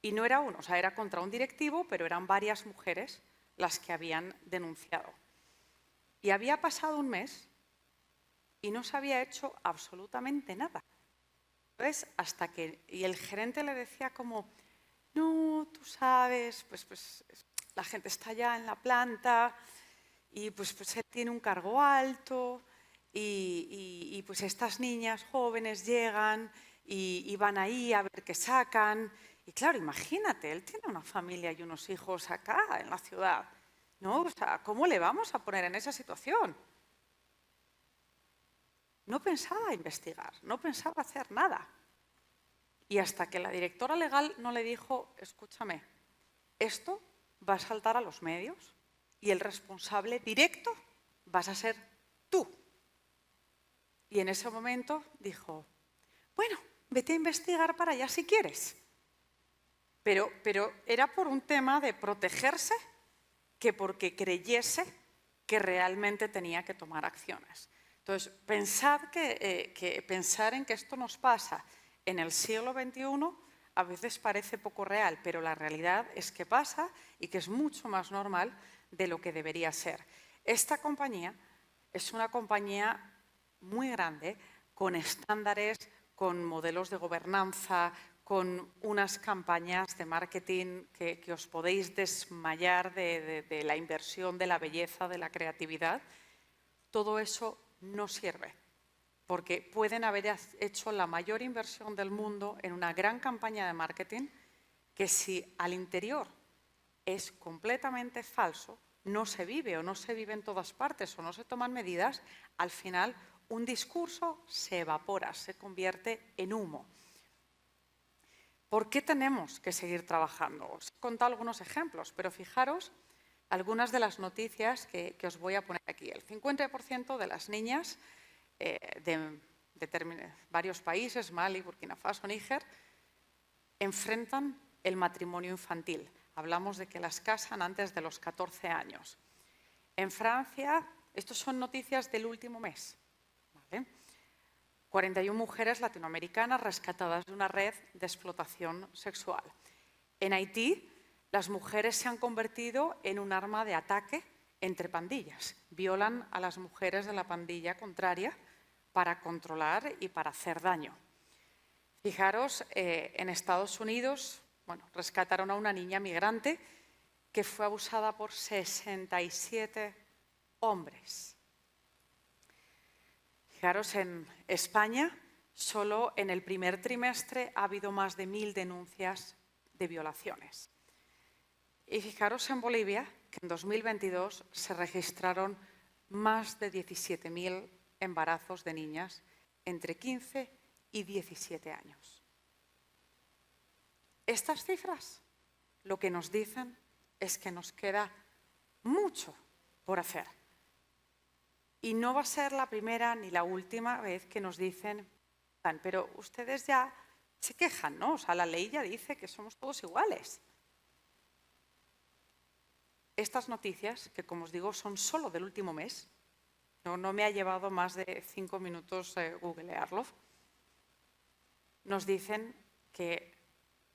Speaker 1: Y no era uno, o sea, era contra un directivo, pero eran varias mujeres las que habían denunciado. Y había pasado un mes y no se había hecho absolutamente nada. Entonces, y el gerente le decía como, no, tú sabes, pues la gente está ya en la planta y pues él tiene un cargo alto y pues estas niñas jóvenes llegan y van ahí a ver qué sacan. Y claro, imagínate, él tiene una familia y unos hijos acá en la ciudad, ¿no? O sea, ¿cómo le vamos a poner en esa situación? No pensaba investigar, no pensaba hacer nada. Y hasta que la directora legal no le dijo, escúchame, esto va a saltar a los medios y el responsable directo vas a ser tú. Y en ese momento dijo, bueno, vete a investigar para allá si quieres. Pero era por un tema de protegerse que porque creyese que realmente tenía que tomar acciones. Entonces, pensar en que esto nos pasa en el siglo XXI a veces parece poco real, pero la realidad es que pasa y que es mucho más normal de lo que debería ser. Esta compañía es una compañía muy grande, con estándares, con modelos de gobernanza, con unas campañas de marketing que os podéis desmayar de la inversión, de la belleza, de la creatividad. Todo eso no sirve, porque pueden haber hecho la mayor inversión del mundo en una gran campaña de marketing que si al interior es completamente falso, no se vive o no se vive en todas partes o no se toman medidas, al final un discurso se evapora, se convierte en humo. ¿Por qué tenemos que seguir trabajando? Os he contado algunos ejemplos, pero fijaros algunas de las noticias que os voy a poner aquí. El 50% de las niñas de varios países, Mali, Burkina Faso, Níger, enfrentan el matrimonio infantil. Hablamos de que las casan antes de los 14 años. En Francia, estas son noticias del último mes, ¿vale? 41 mujeres latinoamericanas rescatadas de una red de explotación sexual. En Haití, las mujeres se han convertido en un arma de ataque entre pandillas. Violan a las mujeres de la pandilla contraria para controlar y para hacer daño. Fijaros, en Estados Unidos, rescataron a una niña migrante que fue abusada por 67 hombres. Fijaros, en España, solo en el primer trimestre ha habido más de 1000 denuncias de violaciones. Y fijaros en Bolivia, que en 2022 se registraron más de 17.000 embarazos de niñas entre 15 y 17 años. Estas cifras lo que nos dicen es que nos queda mucho por hacer. Y no va a ser la primera ni la última vez que nos dicen, pero ustedes ya se quejan, ¿no? O sea, la ley ya dice que somos todos iguales. Estas noticias, que como os digo son solo del último mes, no me ha llevado más de 5 minutos googlearlo, nos dicen que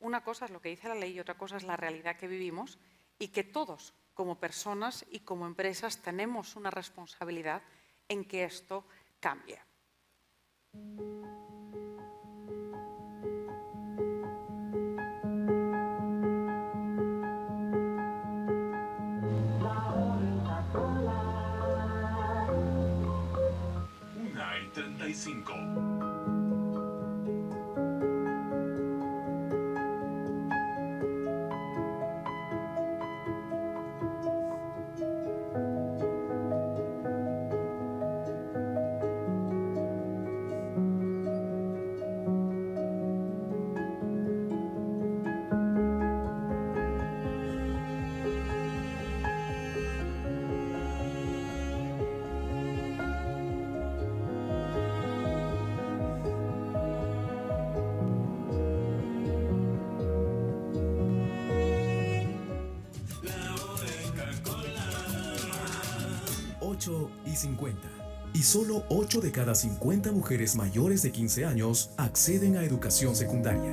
Speaker 1: una cosa es lo que dice la ley y otra cosa es la realidad que vivimos y que todos, como personas y como empresas, tenemos una responsabilidad en que esto cambie.
Speaker 2: 8:50. Y solo 8 de cada 50 mujeres mayores de 15 años acceden a educación secundaria.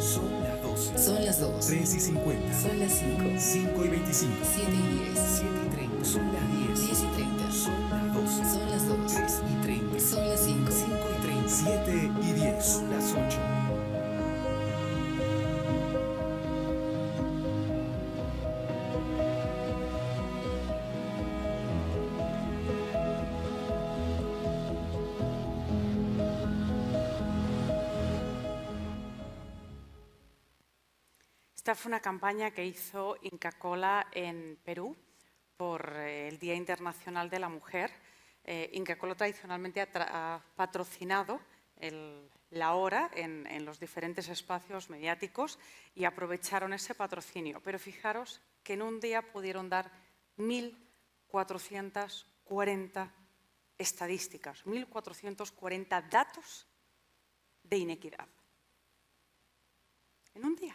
Speaker 2: Son las 12.
Speaker 22: Son las 2.
Speaker 2: 3:50.
Speaker 22: Son las 5.
Speaker 2: 5:25.
Speaker 22: 7:10.
Speaker 2: 7:30. Son las 10.
Speaker 22: 10:30.
Speaker 2: Son las 12.
Speaker 22: Son las 2.
Speaker 2: 3:30.
Speaker 22: Son las 5.
Speaker 2: 5:30. 7:10. Son las 8.
Speaker 1: Esta fue una campaña que hizo Inca Kola en Perú por el Día Internacional de la Mujer. Inca Kola tradicionalmente ha patrocinado la hora en los diferentes espacios mediáticos y aprovecharon ese patrocinio. Pero fijaros que en un día pudieron dar 1.440 estadísticas, 1.440 datos de inequidad. En un día.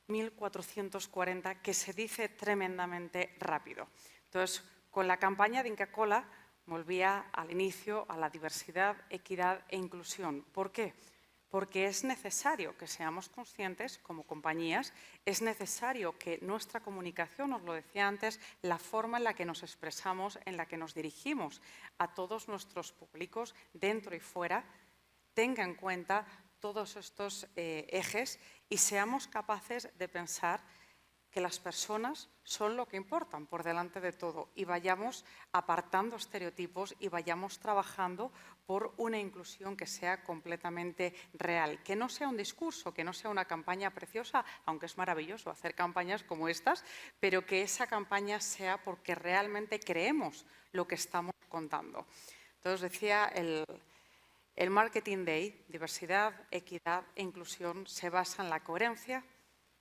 Speaker 1: 1.440, que se dice tremendamente rápido. Entonces, con la campaña de Inca Kola volvía al inicio a la diversidad, equidad e inclusión. ¿Por qué? Porque es necesario que seamos conscientes como compañías, es necesario que nuestra comunicación, os lo decía antes, la forma en la que nos expresamos, en la que nos dirigimos a todos nuestros públicos, dentro y fuera, tenga en cuenta todos estos ejes y seamos capaces de pensar que las personas son lo que importan por delante de todo y vayamos apartando estereotipos y vayamos trabajando por una inclusión que sea completamente real, que no sea un discurso, que no sea una campaña preciosa, aunque es maravilloso hacer campañas como estas, pero que esa campaña sea porque realmente creemos lo que estamos contando. Entonces decía el Marketing Day, diversidad, equidad e inclusión, se basa en la coherencia,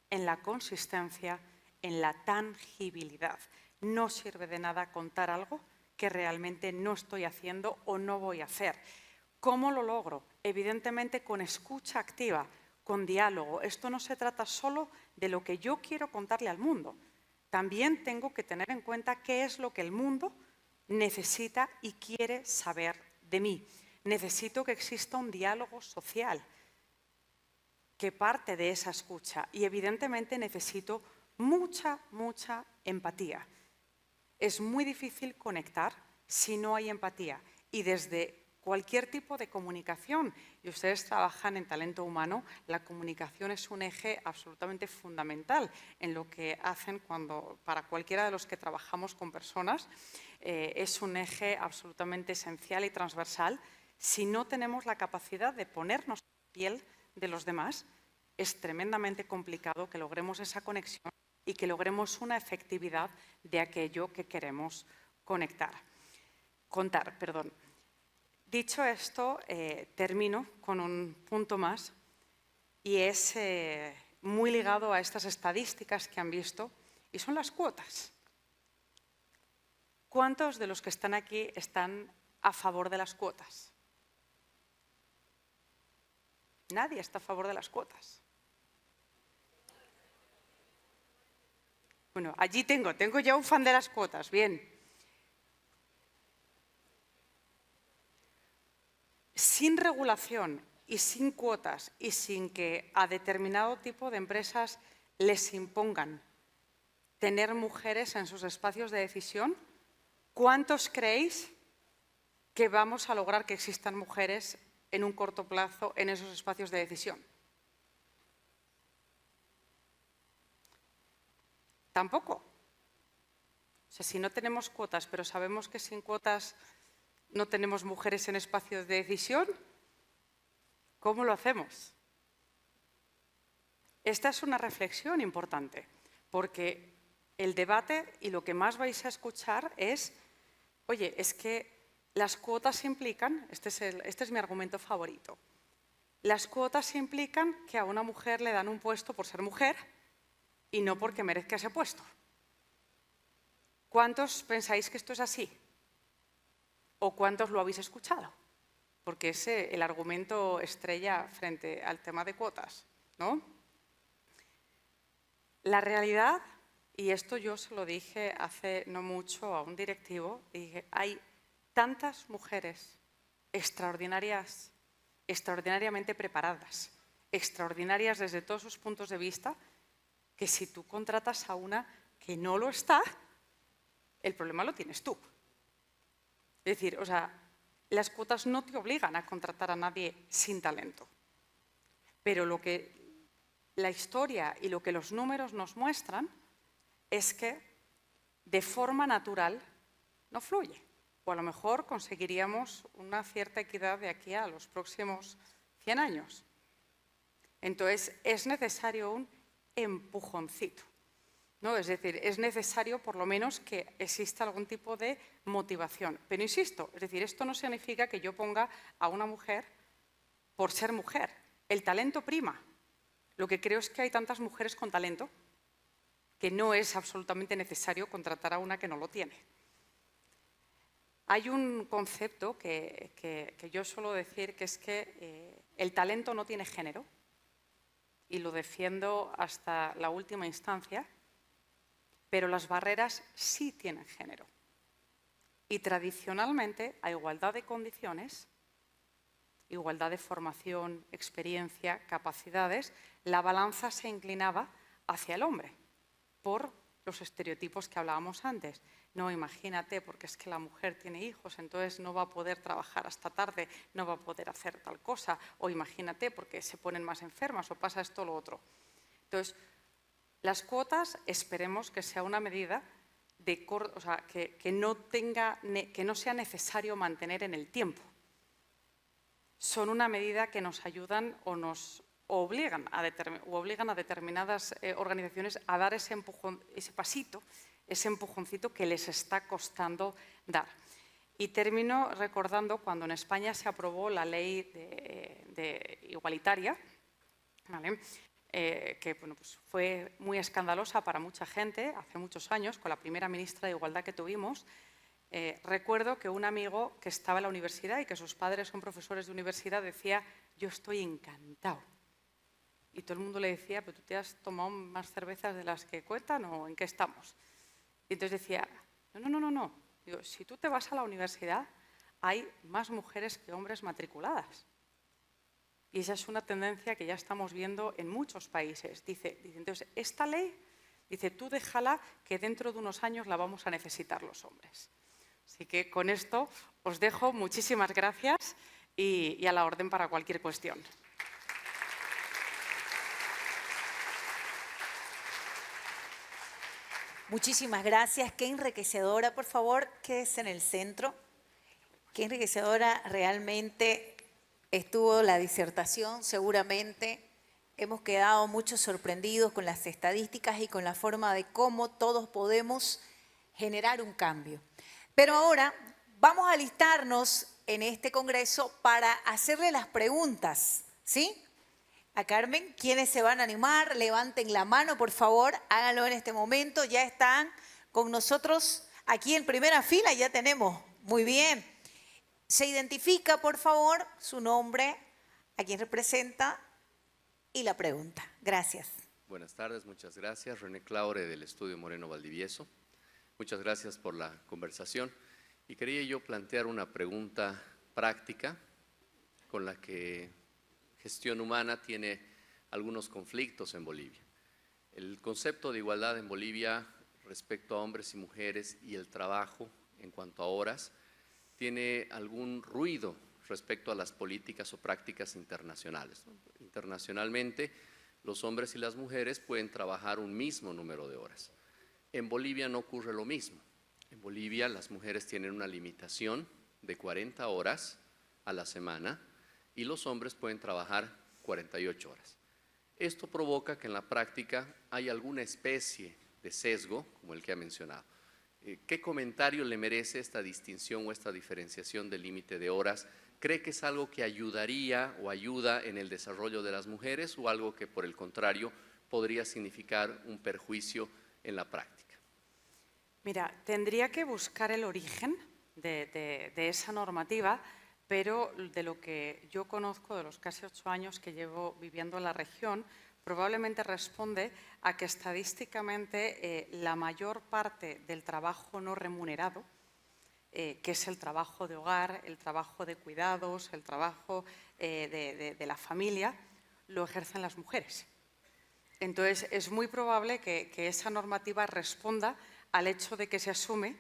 Speaker 1: en la consistencia, en la tangibilidad. No sirve de nada contar algo que realmente no estoy haciendo o no voy a hacer. ¿Cómo lo logro? Evidentemente con escucha activa, con diálogo. Esto no se trata solo de lo que yo quiero contarle al mundo. También tengo que tener en cuenta qué es lo que el mundo necesita y quiere saber de mí. Necesito que exista un diálogo social que parte de esa escucha y evidentemente necesito mucha empatía. Es muy difícil conectar si no hay empatía y desde cualquier tipo de comunicación, y ustedes trabajan en talento humano, la comunicación es un eje absolutamente fundamental en lo que hacen para cualquiera de los que trabajamos con personas, es un eje absolutamente esencial y transversal. Si no tenemos la capacidad de ponernos en la piel de los demás, es tremendamente complicado que logremos esa conexión y que logremos una efectividad de aquello que queremos contar. Dicho esto, termino con un punto más y es muy ligado a estas estadísticas que han visto y son las cuotas. ¿Cuántos de los que están aquí están a favor de las cuotas? Nadie está a favor de las cuotas. Bueno, allí tengo ya un fan de las cuotas, bien. Sin regulación y sin cuotas y sin que a determinado tipo de empresas les impongan tener mujeres en sus espacios de decisión, ¿cuántos creéis que vamos a lograr que existan mujeres en un corto plazo en esos espacios de decisión? Tampoco. O sea, si no tenemos cuotas, pero sabemos que sin cuotas no tenemos mujeres en espacios de decisión, ¿cómo lo hacemos? Esta es una reflexión importante, porque el debate y lo que más vais a escuchar es, oye, es que las cuotas implican, este es mi argumento favorito, Las cuotas implican que a una mujer le dan un puesto por ser mujer y no porque merezca ese puesto. ¿Cuántos pensáis que esto es así? ¿O cuántos lo habéis escuchado? Porque es el argumento estrella frente al tema de cuotas, ¿no? La realidad, y esto yo se lo dije hace no mucho a un directivo, dije, hay tantas mujeres extraordinarias, extraordinariamente preparadas, extraordinarias desde todos sus puntos de vista, que si tú contratas a una que no lo está, el problema lo tienes tú. Es decir, o sea, las cuotas no te obligan a contratar a nadie sin talento. Pero lo que la historia y lo que los números nos muestran es que de forma natural no fluye. O a lo mejor conseguiríamos una cierta equidad de aquí a los próximos 100 años. Entonces, es necesario un empujoncito, ¿no? Es decir, es necesario por lo menos que exista algún tipo de motivación. Pero insisto, es decir, esto no significa que yo ponga a una mujer por ser mujer. El talento prima. Lo que creo es que hay tantas mujeres con talento que no es absolutamente necesario contratar a una que no lo tiene. Hay un concepto que yo suelo decir, que es que el talento no tiene género, y lo defiendo hasta la última instancia, pero las barreras sí tienen género. Y tradicionalmente, a igualdad de condiciones, igualdad de formación, experiencia, capacidades, la balanza se inclinaba hacia el hombre, por los estereotipos que hablábamos antes. No, imagínate, porque es que la mujer tiene hijos, entonces no va a poder trabajar hasta tarde, no va a poder hacer tal cosa, o imagínate, porque se ponen más enfermas, o pasa esto o lo otro. Entonces, las cuotas esperemos que sea una medida de, o sea, que no sea necesario mantener en el tiempo. Son una medida que nos ayudan o nos obligan a determinadas organizaciones a dar ese empujón, ese pasito, ese empujoncito que les está costando dar. Y termino recordando cuando en España se aprobó la ley de igualitaria, ¿vale? Que bueno, pues fue muy escandalosa para mucha gente hace muchos años, con la primera ministra de Igualdad que tuvimos. Recuerdo que un amigo que estaba en la universidad y que sus padres son profesores de universidad decía, yo estoy encantado. Y todo el mundo le decía, ¿pero tú te has tomado más cervezas de las que cuentan o en qué estamos? Y entonces decía, no. Digo, si tú te vas a la universidad, hay más mujeres que hombres matriculadas. Y esa es una tendencia que ya estamos viendo en muchos países. Dice, entonces, esta ley, dice, tú déjala que dentro de unos años la vamos a necesitar los hombres. Así que con esto os dejo. Muchísimas gracias y a la orden para cualquier cuestión.
Speaker 11: Muchísimas gracias. Qué enriquecedora. Por favor, quédese en el centro. Qué enriquecedora realmente estuvo la disertación. Seguramente hemos quedado muchos sorprendidos con las estadísticas y con la forma de cómo todos podemos generar un cambio. Pero ahora vamos a alistarnos en este congreso para hacerle las preguntas, ¿sí? A Carmen, ¿quiénes se van a animar? Levanten la mano, por favor, háganlo en este momento. Ya están con nosotros aquí en primera fila, ya tenemos. Muy bien. Se identifica, por favor, su nombre, a quién representa y la pregunta. Gracias.
Speaker 22: Buenas tardes, muchas gracias. René Claure, del Estudio Moreno Valdivieso. Muchas gracias por la conversación. Y quería yo plantear una pregunta práctica con la que Gestión Humana tiene algunos conflictos en Bolivia. El concepto de igualdad en Bolivia respecto a hombres y mujeres y el trabajo en cuanto a horas tiene algún ruido respecto a las políticas o prácticas internacionales, ¿no? Internacionalmente, los hombres y las mujeres pueden trabajar un mismo número de horas. En Bolivia no ocurre lo mismo. En Bolivia las mujeres tienen una limitación de 40 horas a la semana y los hombres pueden trabajar 48 horas. Esto provoca que en la práctica hay alguna especie de sesgo, como el que ha mencionado. ¿Qué comentario le merece esta distinción o esta diferenciación del límite de horas? ¿Cree que es algo que ayudaría o ayuda en el desarrollo de las mujeres o algo que por el contrario podría significar un perjuicio en la práctica?
Speaker 1: Mira, tendría que buscar el origen de esa normativa, pero de lo que yo conozco de los casi 8 años que llevo viviendo en la región, probablemente responde a que estadísticamente la mayor parte del trabajo no remunerado, que es el trabajo de hogar, el trabajo de cuidados, el trabajo de la familia, lo ejercen las mujeres. Entonces, es muy probable que esa normativa responda al hecho de que se asume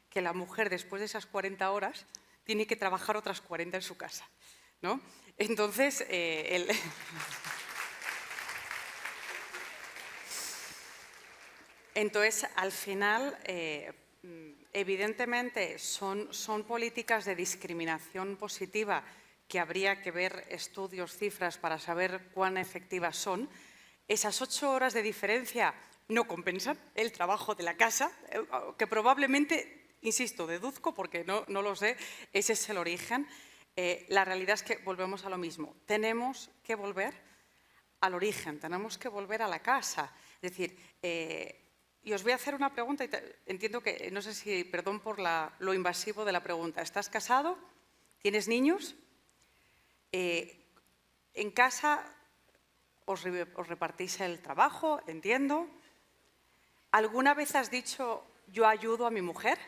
Speaker 1: que la mujer, después de esas 40 horas, tiene que trabajar otras 40 en su casa, ¿no? Entonces, Entonces, al final, evidentemente, son políticas de discriminación positiva que habría que ver estudios, cifras, para saber cuán efectivas son. Esas 8 horas de diferencia no compensan el trabajo de la casa, que probablemente, insisto, deduzco porque no lo sé, ese es el origen. La realidad es que volvemos a lo mismo. Tenemos que volver al origen, tenemos que volver a la casa. Es decir, y os voy a hacer una pregunta, y entiendo que, no sé si, perdón por lo invasivo de la pregunta. ¿Estás casado? ¿Tienes niños? En casa os repartís el trabajo, entiendo. ¿Alguna vez has dicho, yo ayudo a mi mujer?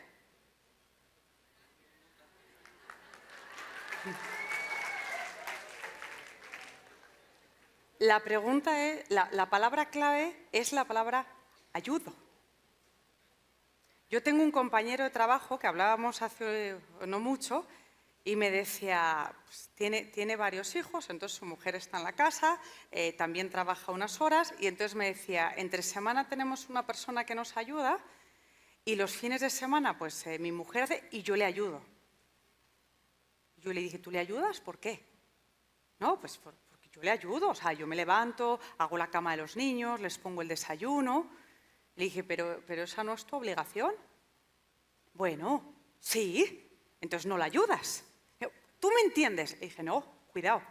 Speaker 1: La pregunta es, la palabra clave es la palabra ayudo. Yo tengo un compañero de trabajo que hablábamos hace no mucho y me decía, pues, tiene varios hijos, entonces su mujer está en la casa, también trabaja unas horas y entonces me decía, entre semana tenemos una persona que nos ayuda y los fines de semana pues mi mujer hace y yo le ayudo. Yo le dije, ¿tú le ayudas? ¿Por qué? No, pues porque yo le ayudo, o sea, yo me levanto, hago la cama de los niños, les pongo el desayuno. Le dije, pero esa no es tu obligación. Bueno, sí, entonces no la ayudas. ¿Tú me entiendes? Le dije, no, cuidado.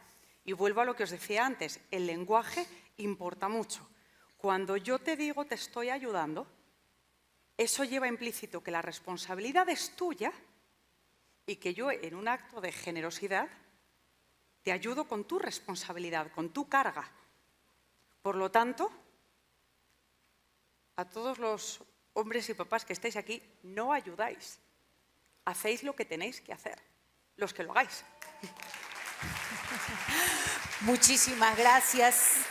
Speaker 1: Y vuelvo a lo que os decía antes, el lenguaje importa mucho. Cuando yo te digo te estoy ayudando, eso lleva implícito que la responsabilidad es tuya y que yo, en un acto de generosidad, te ayudo con tu responsabilidad, con tu carga. Por lo tanto, a todos los hombres y papás que estáis aquí, no ayudáis. Hacéis lo que tenéis que hacer, los que lo hagáis.
Speaker 11: Muchísimas gracias.